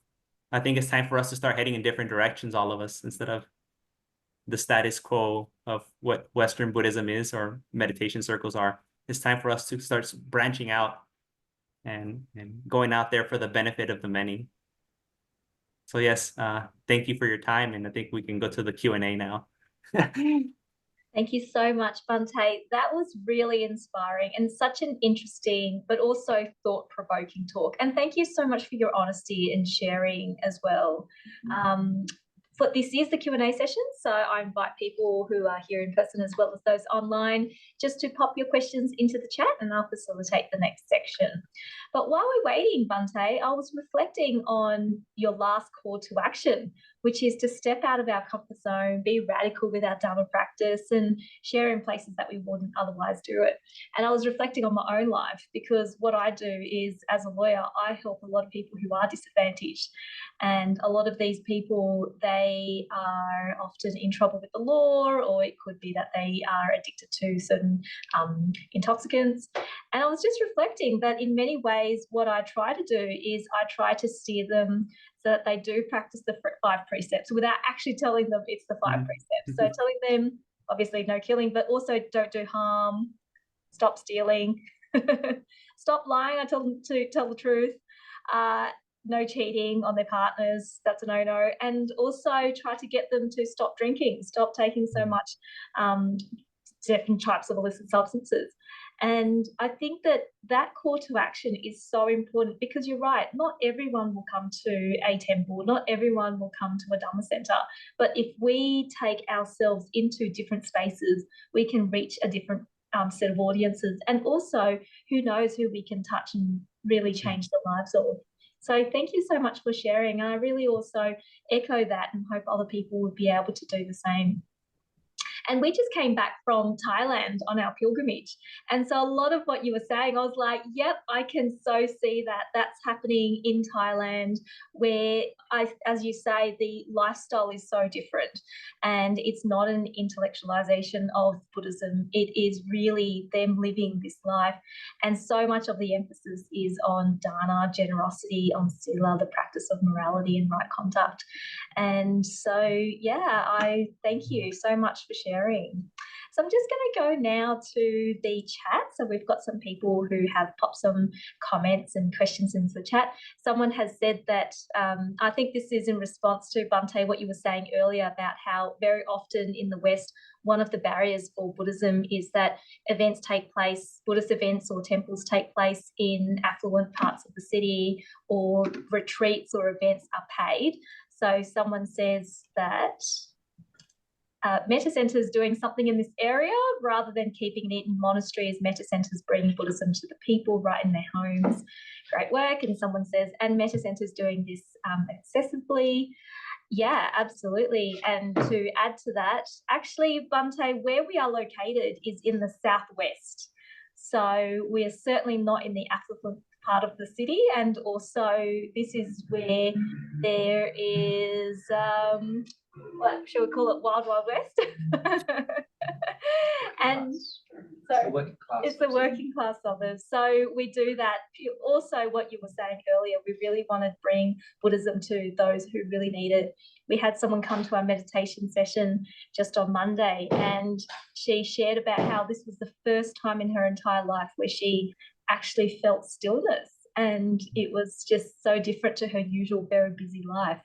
I think it's time for us to start heading in different directions, all of us, instead of the status quo of what Western Buddhism is or meditation circles are. It's time for us to start branching out and going out there for the benefit of the many. So yes, thank you for your time, and I think we can go to the Q&A now. Thank you so much, Bhante. That was really inspiring and such an interesting but also thought-provoking talk. And thank you so much for your honesty and sharing as well. But this is the Q&A session, so I invite people who are here in person as well as those online just to pop your questions into the chat and I'll facilitate the next section. But while we're waiting, Bhante, I was reflecting on your last call to action, which is to step out of our comfort zone, be radical with our Dharma practice and share in places that we wouldn't otherwise do it. And I was reflecting on my own life because what I do is, as a lawyer, I help a lot of people who are disadvantaged. And a lot of these people, they are often in trouble with the law, or it could be that they are addicted to certain intoxicants. And I was just reflecting that in many ways, what I try to do is I try to steer them so that they do practice the 5 precepts without actually telling them it's the 5 precepts. So telling them, obviously, no killing, but also don't do harm, stop stealing, stop lying. I tell them to tell the truth. No cheating on their partners, that's a no-no. And also try to get them to stop drinking, stop taking so much different types of illicit substances. And I think that call to action is so important because you're right, not everyone will come to a temple, not everyone will come to a Dhamma center. But if we take ourselves into different spaces, we can reach a different set of audiences. And also, who knows who we can touch and really change the lives of. So thank you so much for sharing. And I really also echo that and hope other people would be able to do the same. And we just came back from Thailand on our pilgrimage. And so a lot of what you were saying, I was like, yep, I can so see that that's happening in Thailand where, as you say, the lifestyle is so different. And it's not an intellectualization of Buddhism. It is really them living this life. And so much of the emphasis is on dana, generosity, on sila, the practice of morality and right conduct. And so, yeah, I thank you so much for sharing. So I'm just going to go now to the chat. So we've got some people who have popped some comments and questions into the chat. Someone has said that, I think this is in response to, Bhante, what you were saying earlier about how very often in the West, one of the barriers for Buddhism is that events take place, Buddhist events or temples take place in affluent parts of the city, or retreats or events are paid. So someone says that Metta centers doing something in this area rather than keeping it in monasteries. Metta centers bring Buddhism to the people right in their homes. Great work. And someone says, and Metta centers doing this accessibly. Yeah, absolutely. And to add to that, actually, Bhante, where we are located is in the southwest. So we are certainly not in the affluent part of the city. And also this is where there is, what should we call it, Wild Wild West? And so it's the working class suburbs. So we do that. Also, what you were saying earlier, we really want to bring Buddhism to those who really need it. We had someone come to our meditation session just on Monday, and she shared about how this was the first time in her entire life where she actually felt stillness, and it was just so different to her usual very busy life.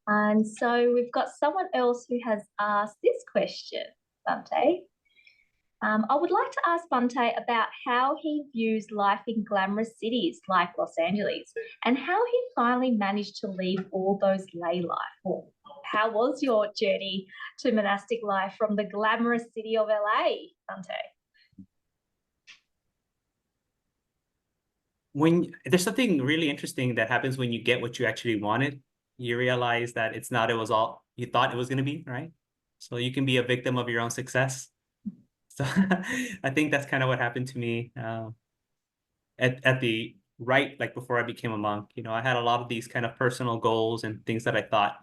And so we've got someone else who has asked this question, Bhante. I would like to ask Bhante about how he views life in glamorous cities like Los Angeles and how he finally managed to leave all those lay life. Or how was your journey to monastic life from the glamorous city of LA, Bhante? When there's something really interesting that happens when you get what you actually wanted, you realize that it's not, it was all you thought it was going to be, right? So you can be a victim of your own success. So I think that's kind of what happened to me at the right, like before I became a monk. You know, I had a lot of these kind of personal goals and things that I thought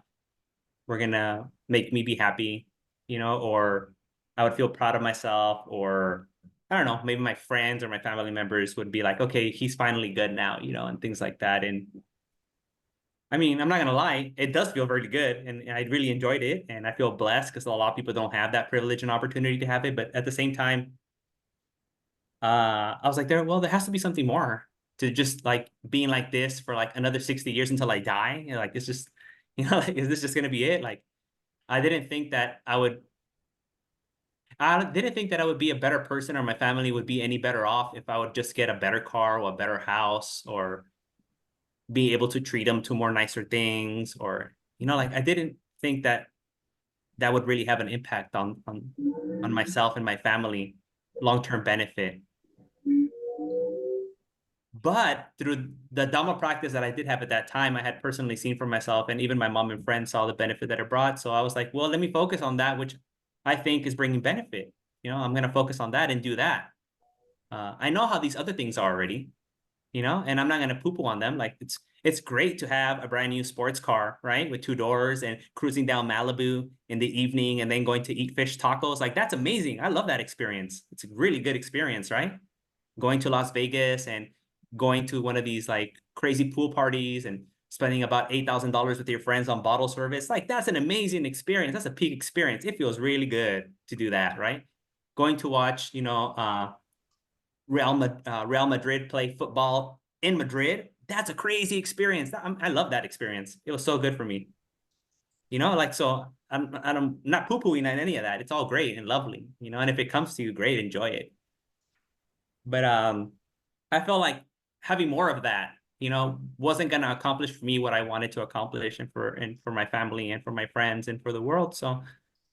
were gonna make me be happy, you know, or I would feel proud of myself, or I don't know, maybe my friends or my family members would be like, okay, he's finally good now, you know, and things like that. And I mean, I'm not gonna lie, it does feel very good, and I really enjoyed it, and I feel blessed because a lot of people don't have that privilege and opportunity to have it. But at the same time, I was like, there has to be something more to just like being like this for like another 60 years until I die. You know, like it's just, you know, like, is this just gonna be it? Like I didn't think that I didn't think that I would be a better person or my family would be any better off if I would just get a better car or a better house or be able to treat them to more nicer things, or, you know, like I didn't think that that would really have an impact on myself and my family, long-term benefit. But through the Dhamma practice that I did have at that time, I had personally seen for myself, and even my mom and friends saw the benefit that it brought. So I was like, well, let me focus on that, which I think is bringing benefit. You know, I'm going to focus on that and do that. I know how these other things are already, you know, and I'm not going to poo-poo on them. Like it's great to have a brand new sports car, right, with 2 doors and cruising down Malibu in the evening and then going to eat fish tacos. Like that's amazing. I love that experience. It's a really good experience, right? Going to Las Vegas and going to one of these like crazy pool parties and spending about $8,000 with your friends on bottle service. Like that's an amazing experience. That's a peak experience. It feels really good to do that, right? Going to watch, you know, Real Madrid play football in Madrid. That's a crazy experience. I love that experience. It was so good for me. You know, like, so I'm not poo-pooing on any of that. It's all great and lovely, you know, and if it comes to you, great, enjoy it. But I felt like having more of that, you know, wasn't going to accomplish for me what I wanted to accomplish, and for my family and for my friends and for the world. So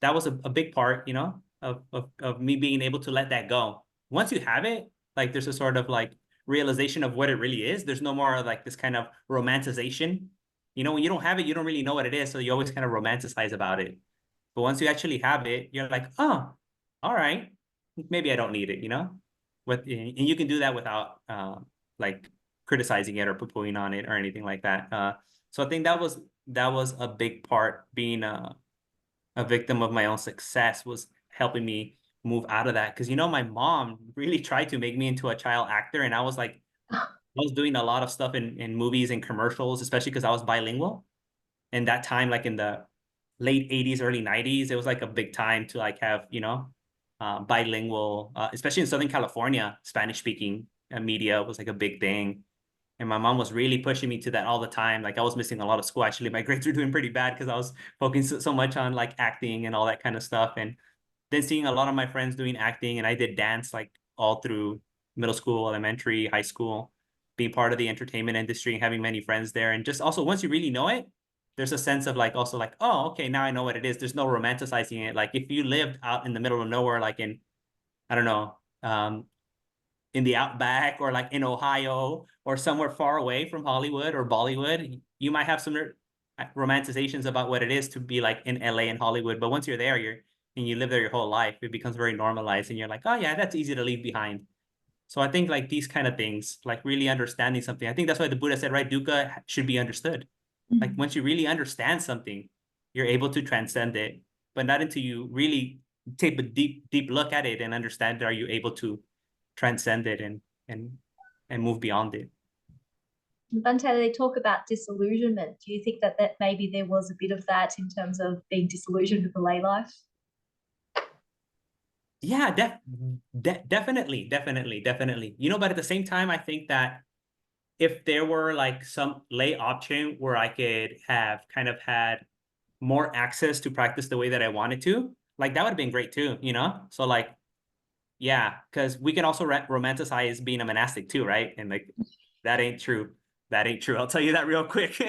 that was a big part, you know, of me being able to let that go. Once you have it, like there's a sort of like realization of what it really is. There's no more like this kind of romanticization. You know, when you don't have it, you don't really know what it is. So you always kind of romanticize about it. But once you actually have it, you're like, oh, all right, maybe I don't need it, you know? And you can do that without like criticizing it or poo-pooing on it or anything like that. So I think that was a big part. Being a victim of my own success was helping me move out of that. Because, you know, my mom really tried to make me into a child actor, and I was like, I was doing a lot of stuff in movies and commercials, especially because I was bilingual. And that time, like in the late 80s, early 90s, it was like a big time to like have, you know, bilingual, especially in Southern California, Spanish speaking media was like a big thing. And my mom was really pushing me to that all the time. Like I was missing a lot of school. Actually, my grades were doing pretty bad because I was focusing so much on like acting and all that kind of stuff. And then seeing a lot of my friends doing acting, and I did dance like all through middle school, elementary, high school, being part of the entertainment industry and having many friends there. And just also once you really know it, there's a sense of like also like, oh, okay, now I know what it is. There's no romanticizing it. Like if you lived out in the middle of nowhere, like in, I don't know, in the outback or like in Ohio or somewhere far away from Hollywood or Bollywood, you might have some romanticizations about what it is to be like in LA and Hollywood. But once you're there, and you live there your whole life, it becomes very normalized, and you're like, oh yeah, that's easy to leave behind. So I think like these kind of things, like really understanding something. I think that's why the Buddha said, right, dukkha should be understood. Like once you really understand something, you're able to transcend it, but not until you really take a deep look at it and understand it, are you able to transcend it and move beyond it. Bhante, they talk about disillusionment. Do you think that maybe there was a bit of that in terms of being disillusioned with the lay life? Yeah, definitely. You know, but at the same time, I think that if there were like some lay option where I could have kind of had more access to practice the way that I wanted to, like that would have been great too, you know? So like, Yeah, because we can also romanticize being a monastic too, right? And like, that ain't true. That ain't true. I'll tell you that real quick.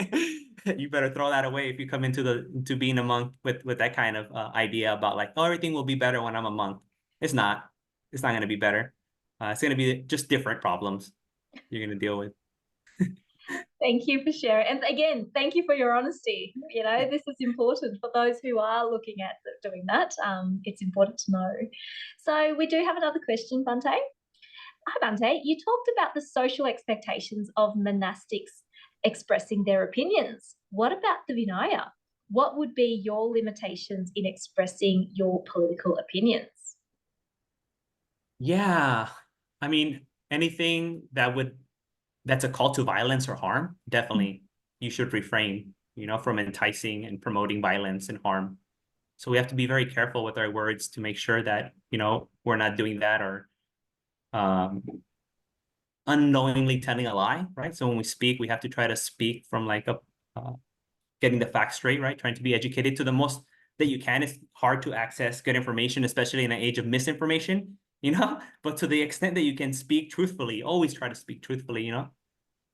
You better throw that away if you come into being a monk with that kind of idea about like, oh, everything will be better when I'm a monk. It's not. It's not going to be better. It's going to be just different problems you're going to deal with. Thank you for sharing. And again, thank you for your honesty. You know, this is important for those who are looking at doing that. It's important to know. So we do have another question, Bhante. Hi, Bhante. You talked about the social expectations of monastics expressing their opinions. What about the Vinaya? What would be your limitations in expressing your political opinions? Yeah. I mean, anything that's a call to violence or harm, definitely you should refrain, from enticing and promoting violence and harm. So we have to be very careful with our words to make sure that, we're not doing that or unknowingly telling a lie, right? So when we speak, we have to try to speak from like getting the facts straight, right? Trying to be educated to the most that you can. It's hard to access good information, especially in an age of misinformation, but to the extent that you can speak truthfully, always try to speak truthfully,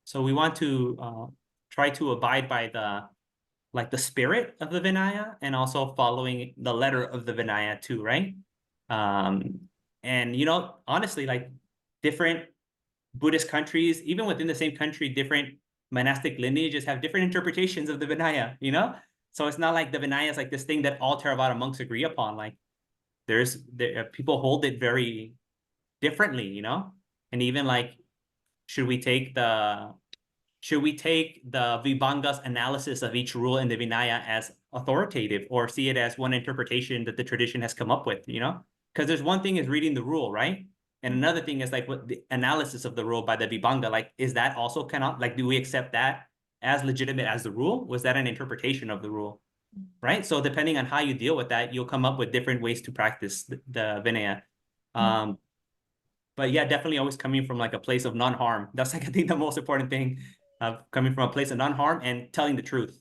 So we want to try to abide by the spirit of the Vinaya and also following the letter of the Vinaya too, right? And honestly, like different Buddhist countries, even within the same country, different monastic lineages have different interpretations of the Vinaya, So it's not like the Vinaya is like this thing that all Theravada monks agree upon. Like people hold it very differently, And even like, should we take the Vibhanga's analysis of each rule in the Vinaya as authoritative or see it as one interpretation that the tradition has come up with, Because there's one thing is reading the rule, right? And another thing is like what the analysis of the rule by the Vibhanga, like, is that also cannot, like, do we accept that as legitimate as the rule? Was that an interpretation of the rule, right? So depending on how you deal with that, you'll come up with different ways to practice the Vinaya. But yeah, definitely always coming from like a place of non-harm. That's like, I think the most important thing, coming from a place of non-harm and telling the truth.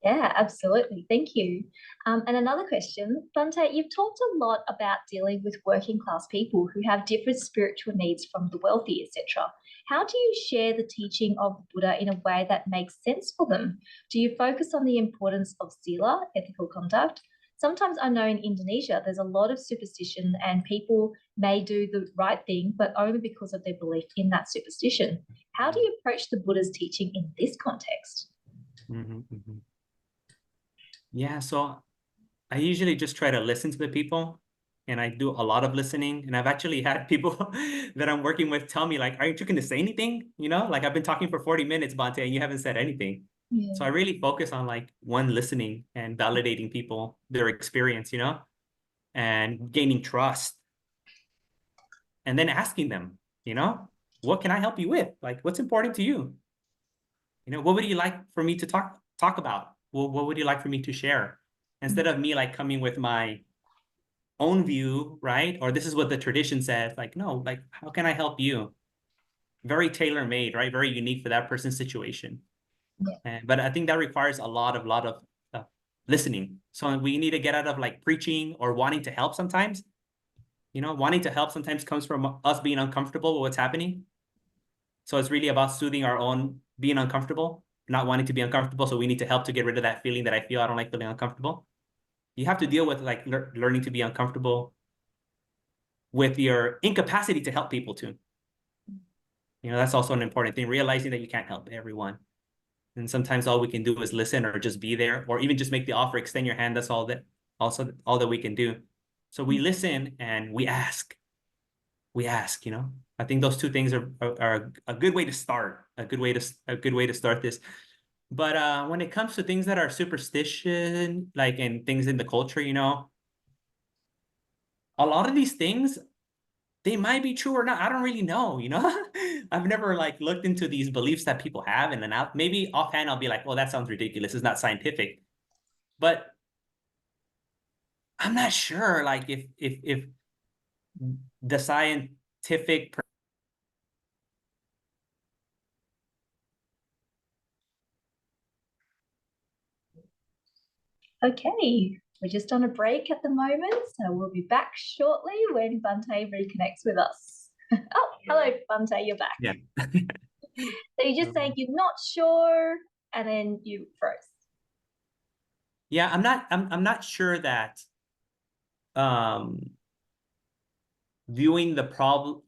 Yeah, absolutely. Thank you. And another question, Bhante, you've talked a lot about dealing with working class people who have different spiritual needs from the wealthy, etc. How do you share the teaching of Buddha in a way that makes sense for them? Do you focus on the importance of sila, ethical conduct? Sometimes I know in Indonesia, there's a lot of superstition and people may do the right thing, but only because of their belief in that superstition. How do you approach the Buddha's teaching in this context? Yeah, so I usually just try to listen to the people and I do a lot of listening. And I've actually had people that I'm working with tell me like, aren't you going to say anything? Like I've been talking for 40 minutes, Bhante, and you haven't said anything. Yeah. So I really focus on like listening and validating people, their experience, and gaining trust. And then asking them, what can I help you with? Like, what's important to you? What would you like for me to talk about? What would you like for me to share? Instead of me like coming with my own view, right? Or this is what the tradition says. Like, no, like, how can I help you? Very tailor-made, right? Very unique for that person's situation. Yeah. But I think that requires a lot of listening. So we need to get out of like preaching or wanting to help sometimes. Wanting to help sometimes comes from us being uncomfortable with what's happening. So it's really about soothing our own being uncomfortable, not wanting to be uncomfortable. So we need to help to get rid of that feeling that I feel I don't like feeling uncomfortable. You have to deal with like learning to be uncomfortable with your incapacity to help people too. That's also an important thing, realizing that you can't help everyone. And sometimes all we can do is listen or just be there, or even just make the offer, extend your hand. That's all that we can do. So we listen and we ask. I think those two things are a good way to start, a good way to start this. But when it comes to things that are superstition, like, and things in the culture, a lot of these things, they might be true or not. I don't really know, I've never like looked into these beliefs that people have, and then maybe offhand I'll be like, well, that sounds ridiculous. It's not scientific. But I'm not sure, like, if the scientific Okay. We're just on a break at the moment, so we'll be back shortly when Bhante reconnects with us. Oh, hello, Bhante, you're back. Yeah. So you're just saying you're not sure, and then you froze. Yeah, I'm not sure that viewing the problem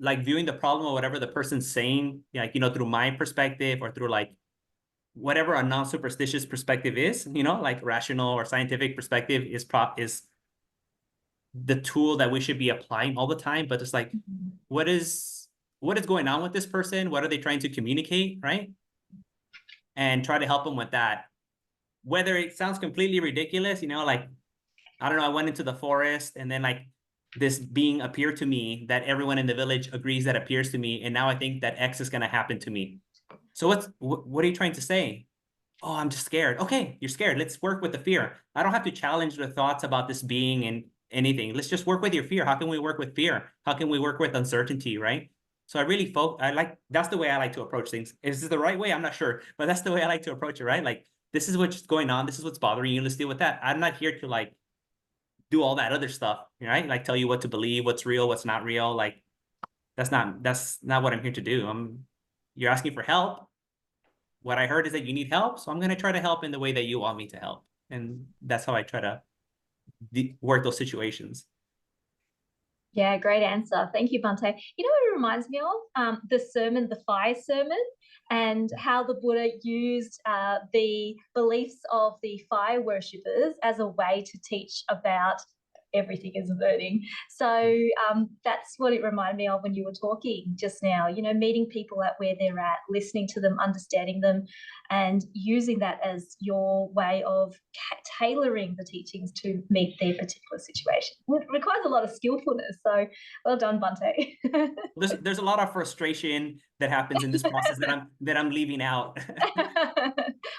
or whatever the person's saying, like, through my perspective or through like whatever a non-superstitious perspective is, like rational or scientific perspective is the tool that we should be applying all the time. But it's like, what is going on with this person? What are they trying to communicate, right? And try to help them with that. Whether it sounds completely ridiculous, like, I don't know, I went into the forest and then like this being appeared to me that everyone in the village agrees that appears to me. And now I think that X is going to happen to me. So what are you trying to say? Oh, I'm just scared. Okay, you're scared. Let's work with the fear. I don't have to challenge the thoughts about this being and anything. Let's just work with your fear. How can we work with fear? How can we work with uncertainty, right? So that's the way I like to approach things. Is this the right way? I'm not sure, but that's the way I like to approach it, right? Like, this is what's going on. This is what's bothering you. Let's deal with that. I'm not here to like do all that other stuff, right? Like tell you what to believe, what's real, what's not real. Like, that's not what I'm here to do. You're asking for help. What I heard is that you need help, so I'm going to try to help in the way that you want me to help. And that's how I try to work those situations. Yeah, great answer. Thank you, Bhante. You know what it reminds me of? The sermon, the fire sermon, and how the Buddha used the beliefs of the fire worshippers as a way to teach about everything is burning. So that's what it reminded me of when you were talking just now, meeting people at where they're at, listening to them, understanding them, and using that as your way of tailoring the teachings to meet their particular situation. It requires a lot of skillfulness. So well done, Bhante. There's a lot of frustration that happens in this process that I'm leaving out.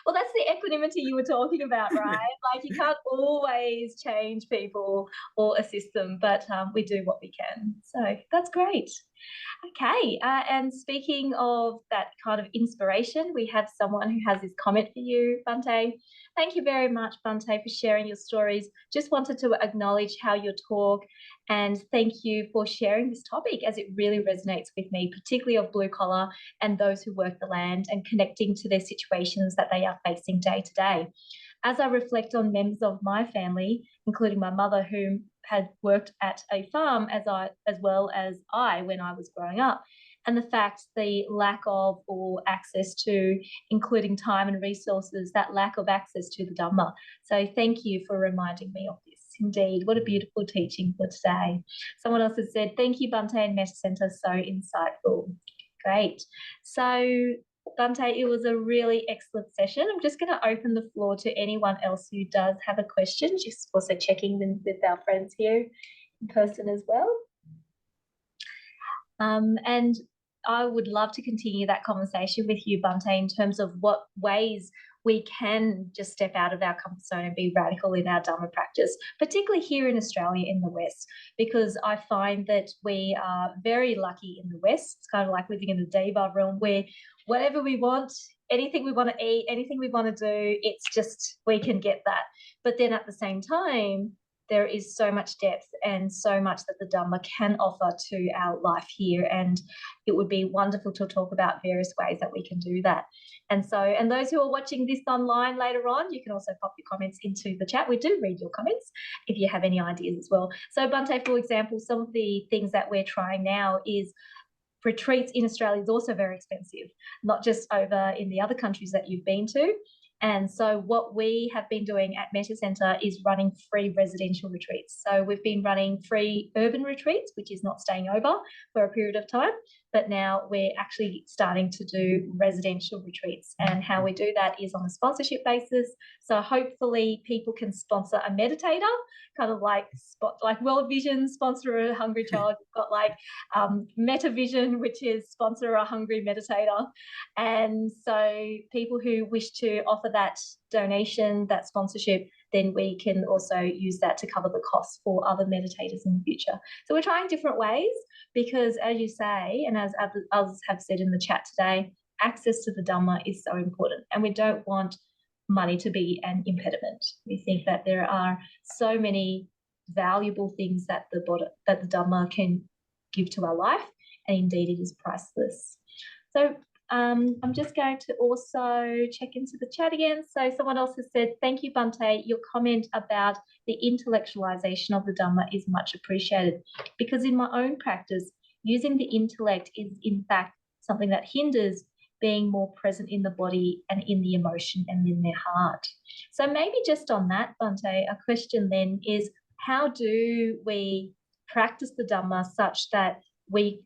Well, that's the equanimity you were talking about, right? Like, you can't always change people or assist them, but we do what we can. So that's great. Okay, and speaking of that kind of inspiration, we have someone who has this comment for you, Bhante. Thank you very much, Bhante, for sharing your stories. Just wanted to acknowledge how your talk, and thank you for sharing this topic, as it really resonates with me, particularly of blue collar and those who work the land, and connecting to their situations that they are facing day to day. As I reflect on members of my family, including my mother, who had worked at a farm as well as I when I was growing up, and the fact the lack of or access to, including time and resources, that lack of access to the Dhamma. So thank you for reminding me of this. Indeed, what a beautiful teaching for today. Someone else has said, thank you, Bhante and Metta Centre, so insightful. Great. So Bhante, it was a really excellent session. I'm just going to open the floor to anyone else who does have a question, just also checking in with our friends here in person as well. And I would love to continue that conversation with you, Bhante, in terms of what ways we can just step out of our comfort zone and be radical in our Dhamma practice, particularly here in Australia in the West, because I find that we are very lucky in the West. It's kind of like living in the Deva realm, where whatever we want, anything we want to eat, anything we want to do, it's just, we can get that. But then at the same time, there is so much depth and so much that the Dhamma can offer to our life here. And it would be wonderful to talk about various ways that we can do that. And so, and those who are watching this online later on, you can also pop your comments into the chat. We do read your comments if you have any ideas as well. So Bhante, for example, some of the things that we're trying now is retreats in Australia is also very expensive, not just over in the other countries that you've been to. And so what we have been doing at Metta Centre is running free residential retreats. So we've been running free urban retreats, which is not staying over for a period of time, but now we're actually starting to do residential retreats. And how we do that is on a sponsorship basis. So hopefully people can sponsor a meditator, kind of like World Vision sponsor a hungry child. We've got like Metta Vision, which is sponsor a hungry meditator. And so people who wish to offer that donation, that sponsorship, then we can also use that to cover the costs for other meditators in the future. So we're trying different ways because, as you say, and as others have said in the chat today, access to the Dhamma is so important. And we don't want money to be an impediment. We think that there are so many valuable things that the Dhamma can give to our life, and indeed it is priceless. So I'm just going to also check into the chat again. So someone else has said, thank you, Bhante. Your comment about the intellectualization of the Dhamma is much appreciated, because in my own practice, using the intellect is in fact something that hinders being more present in the body and in the emotion and in their heart. So maybe just on that, Bhante, a question then is, how do we practice the Dhamma such that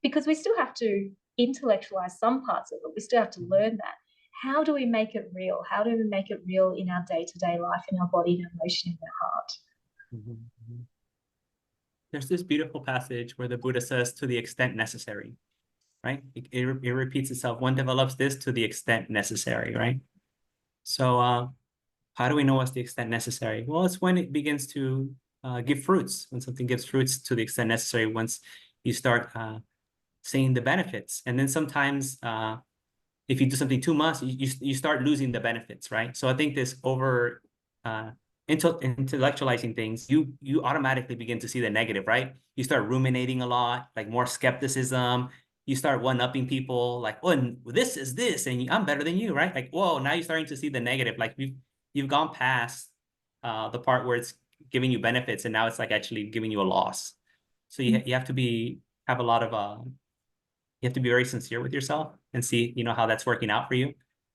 because we still have to intellectualize some parts of it, we still have to learn that. How do we make it real? How do we make it real in our day-to-day life, in our body, in our emotion, in our heart? Mm-hmm. There's this beautiful passage where the Buddha says, to the extent necessary, right? It repeats itself. One develops this to the extent necessary, right? So how do we know what's the extent necessary? Well, it's when it begins to give fruits, when something gives fruits to the extent necessary, once you start seeing the benefits. And then sometimes if you do something too much, you start losing the benefits, right? So I think this over intellectualizing things, you automatically begin to see the negative, right? You start ruminating a lot, like more skepticism. You start one-upping people, like, oh, and this is this, and I'm better than you, right? Like, whoa, now you're starting to see the negative. Like you've gone past the part where it's giving you benefits, and now it's like actually giving you a loss. So you have to have a lot of you have to be very sincere with yourself and see, how that's working out for you.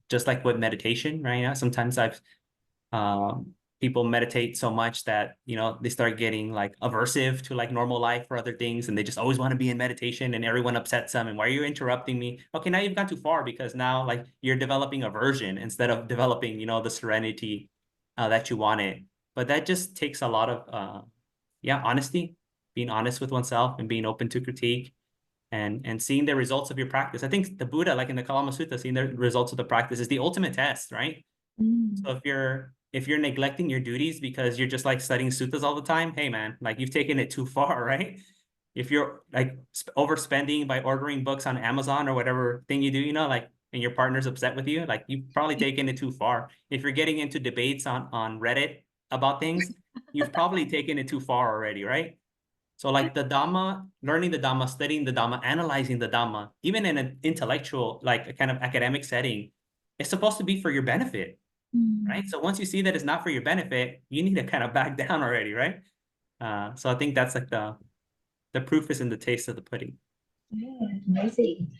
Just like with meditation, right? Sometimes people meditate so much that, they start getting like aversive to like normal life or other things. And they just always want to be in meditation, and everyone upsets them. And why are you interrupting me? Okay, now you've gone too far, because now like you're developing aversion instead of developing, the serenity that you wanted. But that just takes a lot of, honesty, being honest with oneself and being open to critique. And seeing the results of your practice. I think the Buddha, like in the Kalama Sutta, seeing the results of the practice is the ultimate test, right? So if you're neglecting your duties because you're just like studying suttas all the time, hey man, like you've taken it too far, right? If you're like overspending by ordering books on Amazon or whatever thing you do, like, and your partner's upset with you, like you've probably taken it too far. If you're getting into debates on Reddit about things, you've probably taken it too far already, right? So like the Dhamma, learning the Dhamma, studying the Dhamma, analyzing the Dhamma, even in an intellectual, like a kind of academic setting, it's supposed to be for your benefit, right? So once you see that it's not for your benefit, you need to kind of back down already, right? So I think that's like the proof is in the taste of the pudding. Yeah, amazing.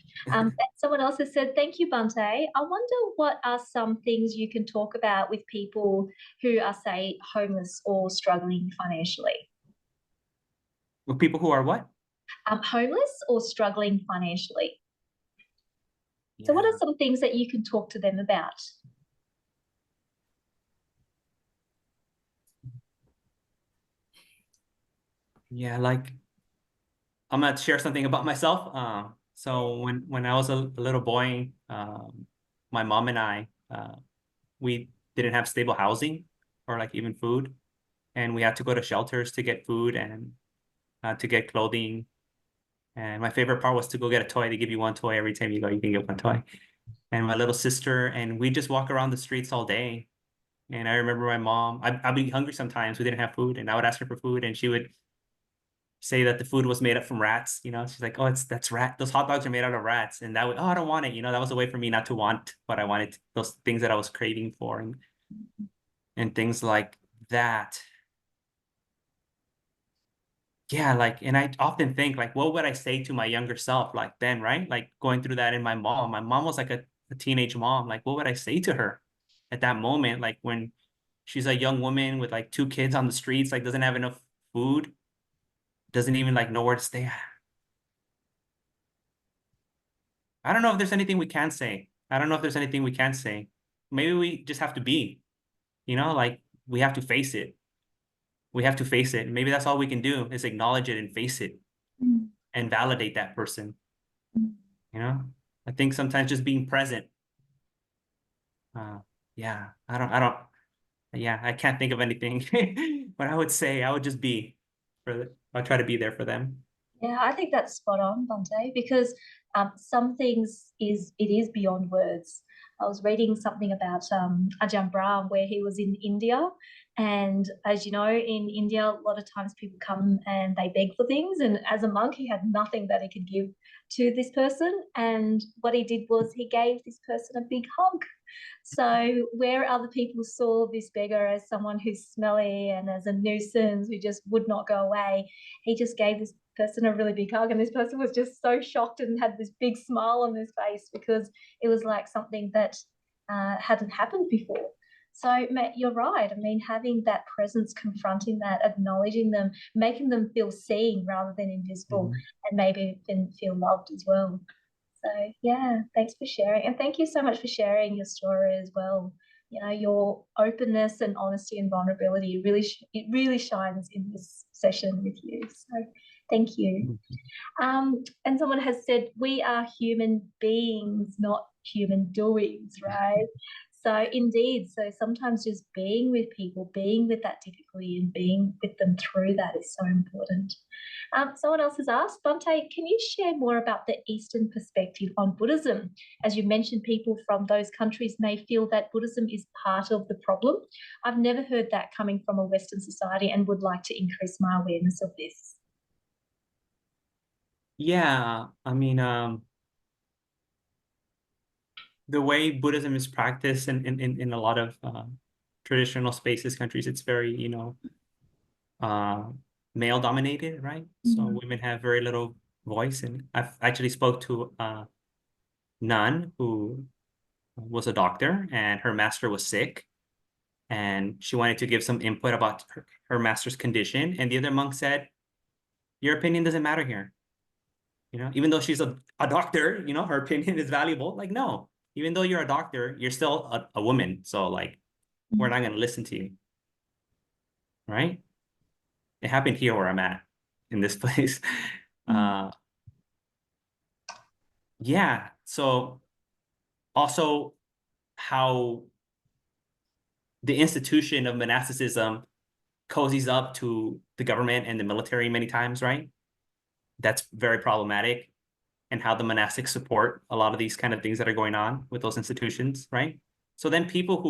Someone else has said, thank you, Bhante. I wonder what are some things you can talk about with people who are, say, homeless or struggling financially? With people who are what? Homeless or struggling financially. Yeah. So what are some things that you can talk to them about? Yeah, like I'm gonna share something about myself. So when I was a little boy, my mom and I, we didn't have stable housing or like even food, and we had to go to shelters to get food and to get clothing. And my favorite part was to go get a toy. They give you one toy every time you go, you can get one toy. And my little sister, and we just walk around the streets all day. And I remember my mom, I'd be hungry sometimes. We didn't have food, and I would ask her for food, and she would say that the food was made up from rats. She's like, oh, that's rat. Those hot dogs are made out of rats. And that would, oh, I don't want it. That was a way for me not to want what I wanted, those things that I was craving for, and things like that. Yeah, like, and I often think like, what would I say to my younger self like then, right? Like going through that in my mom. My mom was like a teenage mom. Like, what would I say to her at that moment? Like when she's a young woman with like 2 kids on the streets, like doesn't have enough food, doesn't even like know where to stay. I don't know if there's anything we can say. I don't know if there's anything we can say. Maybe we just have to be, like we have to face it. We have to face it. Maybe that's all we can do is acknowledge it and face it and validate that person. I think sometimes just being present. Yeah, I can't think of anything. But I would say I would just be I'll try to be there for them. Yeah, I think that's spot on, Bhante, because some things it is beyond words. I was reading something about Ajahn Brahm, where he was in India. And as you know, in India, a lot of times people come and they beg for things. And as a monk, he had nothing that he could give to this person. And what he did was he gave this person a big hug. So where other people saw this beggar as someone who's smelly and as a nuisance who just would not go away, he just gave this person a really big hug, and this person was just so shocked and had this big smile on his face because it was like something that hadn't happened before. So, Matt, you're right. I mean, having that presence, confronting that, acknowledging them, making them feel seen rather than invisible, and maybe then feel loved as well. So, yeah, thanks for sharing. And thank you so much for sharing your story as well. You know, your openness and honesty and vulnerability it really shines in this session with you. So thank you. And someone has said, we are human beings, not human doings, right? So indeed, so sometimes just being with people, being with that difficulty and being with them through that is so important. Someone else has asked, Bhante, can you share more about the Eastern perspective on Buddhism? As you mentioned, people from those countries may feel that Buddhism is part of the problem. I've never heard that coming from a Western society and would like to increase my awareness of this. Yeah, I mean, the way Buddhism is practiced in a lot of traditional spaces, countries, it's very, you know, male dominated, right? So women have very little voice. And I've actually spoke to a nun who was a doctor, and her master was sick, and she wanted to give some input about her master's condition. And the other monk said, your opinion doesn't matter here. You know, even though she's a doctor, you know, her opinion is valuable. Like, no, even though you're a doctor, you're still a woman. So like, we're not going to listen to you. Right? It happened here where I'm at in this place. Yeah. So also how the institution of monasticism cozies up to the government and the military many times, right? That's very problematic. And how the monastics support a lot of these kind of things that are going on with those institutions, right? So then people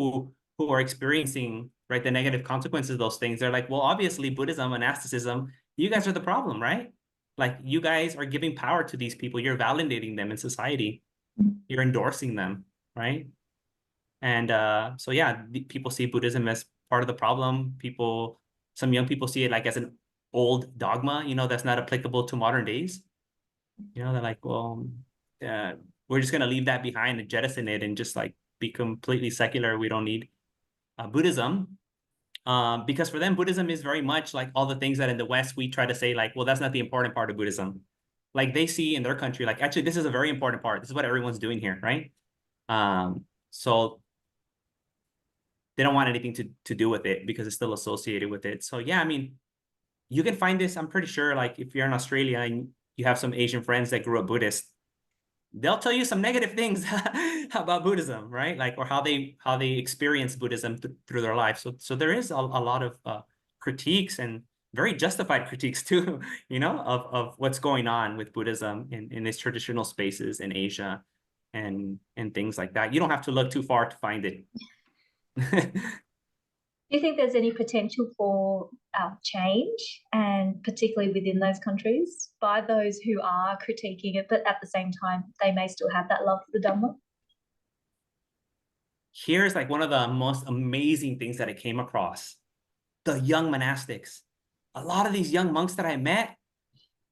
who are experiencing, right, the negative consequences of those things, they're like, well, obviously Buddhism, monasticism, you guys are the problem, right? Like, you guys are giving power to these people. You're validating them in society. You're endorsing them, right? And so yeah, people see Buddhism as part of the problem. Some young people see it like as an old dogma, you know, that's not applicable to modern days. You know, they're like, well, we're just going to leave that behind and jettison it and just like be completely secular. We don't need Buddhism. Because for them, Buddhism is very much like all the things that in the West, we try to say like, well, that's not the important part of Buddhism. Like they see in their country, like, actually, this is a very important part. This is what everyone's doing here, right? So they don't want anything to do with it because it's still associated with it. So yeah, I mean, you can find this, I'm pretty sure, like if you're in Australia and you have some Asian friends that grew up Buddhist, they'll tell you some negative things about Buddhism, right? Like, or how they experience Buddhism through their life. So there is a lot of critiques, and very justified critiques too, you know, of what's going on with Buddhism in its traditional spaces in Asia and things like that. You don't have to look too far to find it. Do you think there's any potential for change, and particularly within those countries, by those who are critiquing it, but at the same time, they may still have that love for the Dhamma? Here's like one of the most amazing things that I came across. The young monastics. A lot of these young monks that I met,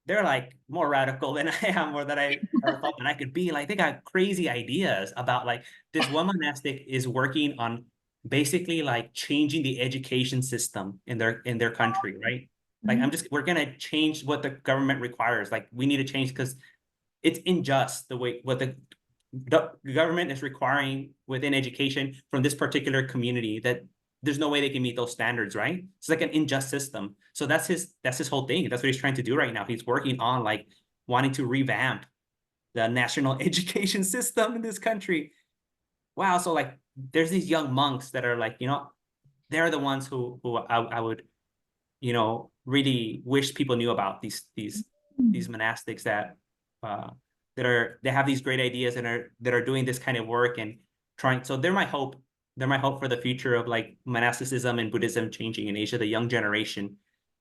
they're like more radical than I am, or that I ever thought that I could be. Like, they got crazy ideas about, like, this one monastic is working on basically like changing the education system in their country, right? Like, we're gonna change what the government requires. Like, we need to change because it's unjust the way what the government is requiring within education from this particular community, that there's no way they can meet those standards, right? It's like an unjust system. So that's his whole thing. That's what he's trying to do right now. He's working on like wanting to revamp the national education system in this country. Wow. So like there's these young monks that are like, you know, they're the ones who I would, you know, really wish people knew about these monastics that they have these great ideas and that are doing this kind of work and trying. So they're my hope. They're my hope for the future of like monasticism and Buddhism changing in Asia, the young generation.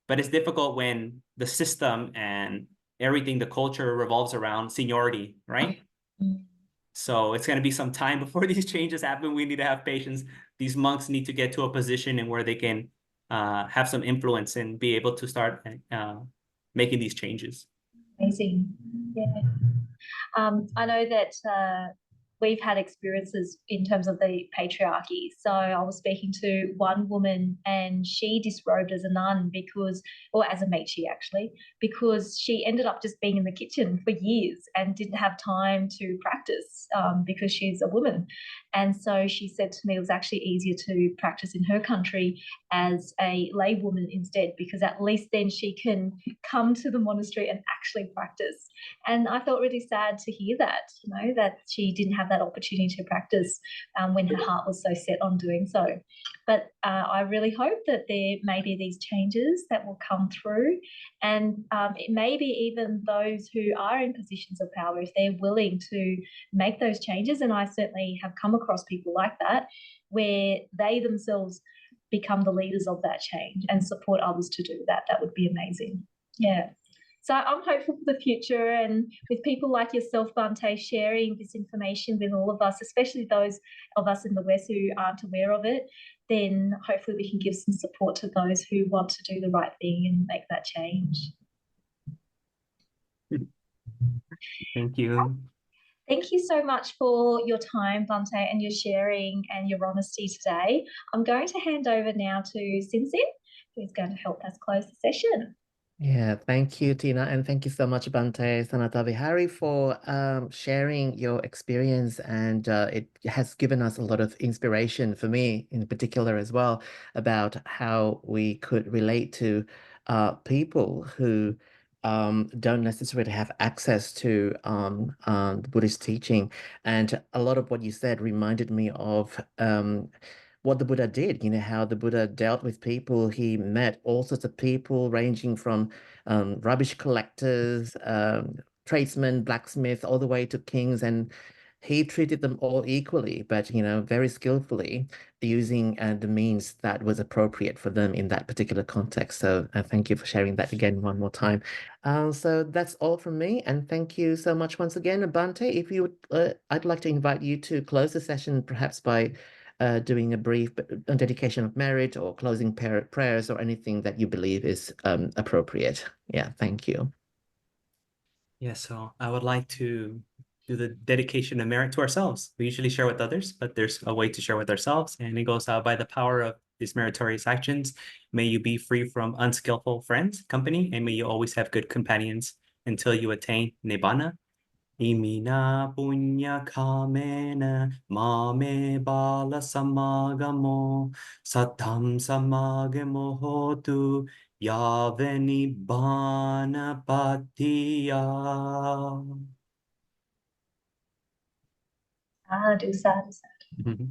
But it's difficult when the system and everything, the culture revolves around seniority, right? So it's going to be some time before these changes happen. We need to have patience. These monks need to get to a position in where they can have some influence and be able to start making these changes. Amazing. Yeah. I know that we've had experiences in terms of the patriarchy. So I was speaking to one woman and she disrobed as a nun or as a mechi actually, because she ended up just being in the kitchen for years and didn't have time to practice because she's a woman. And so she said to me it was actually easier to practice in her country as a lay woman instead, because at least then she can come to the monastery and actually practice. And I felt really sad to hear that, that she didn't have that opportunity to practice when her heart was so set on doing so. But I really hope that there may be these changes that will come through, and it may be even those who are in positions of power, if they're willing to make those changes. And I certainly have come across people like that, where they themselves become the leaders of that change and support others to do that. That would be amazing. Yeah. So I'm hopeful for the future, and with people like yourself, Bhante, sharing this information with all of us, especially those of us in the West who aren't aware of it, then hopefully we can give some support to those who want to do the right thing and make that change. Thank you. Thank you so much for your time, Bhante, and your sharing and your honesty today. I'm going to hand over now to Sinsin, who's going to help us close the session. Yeah, thank you, Tina, and thank you so much, Bhante Sanathavihari, for sharing your experience, and it has given us a lot of inspiration for me in particular as well about how we could relate to people who don't necessarily have access to Buddhist teaching. And a lot of what you said reminded me of what the Buddha did, how the Buddha dealt with people. He met all sorts of people ranging from rubbish collectors, tradesmen, blacksmiths, all the way to kings, and he treated them all equally, but very skillfully, using the means that was appropriate for them in that particular context. So thank you for sharing that again one more time. So that's all from me, and thank you so much once again, Bhante. If you would, I'd like to invite you to close the session, perhaps by doing a brief dedication of merit or closing prayers or anything that you believe is appropriate. Yeah, thank you. Yeah, so I would like to do the dedication of merit to ourselves. We usually share with others, but there's a way to share with ourselves, and it goes out by the power of these meritorious actions. May you be free from unskillful friends, company, and may you always have good companions until you attain Nibbana. Imina punya kamena mame bala samagamo satam samagamo hotu yave nibbana patiya. Sadhu, sadhu, sadhu. Mhm.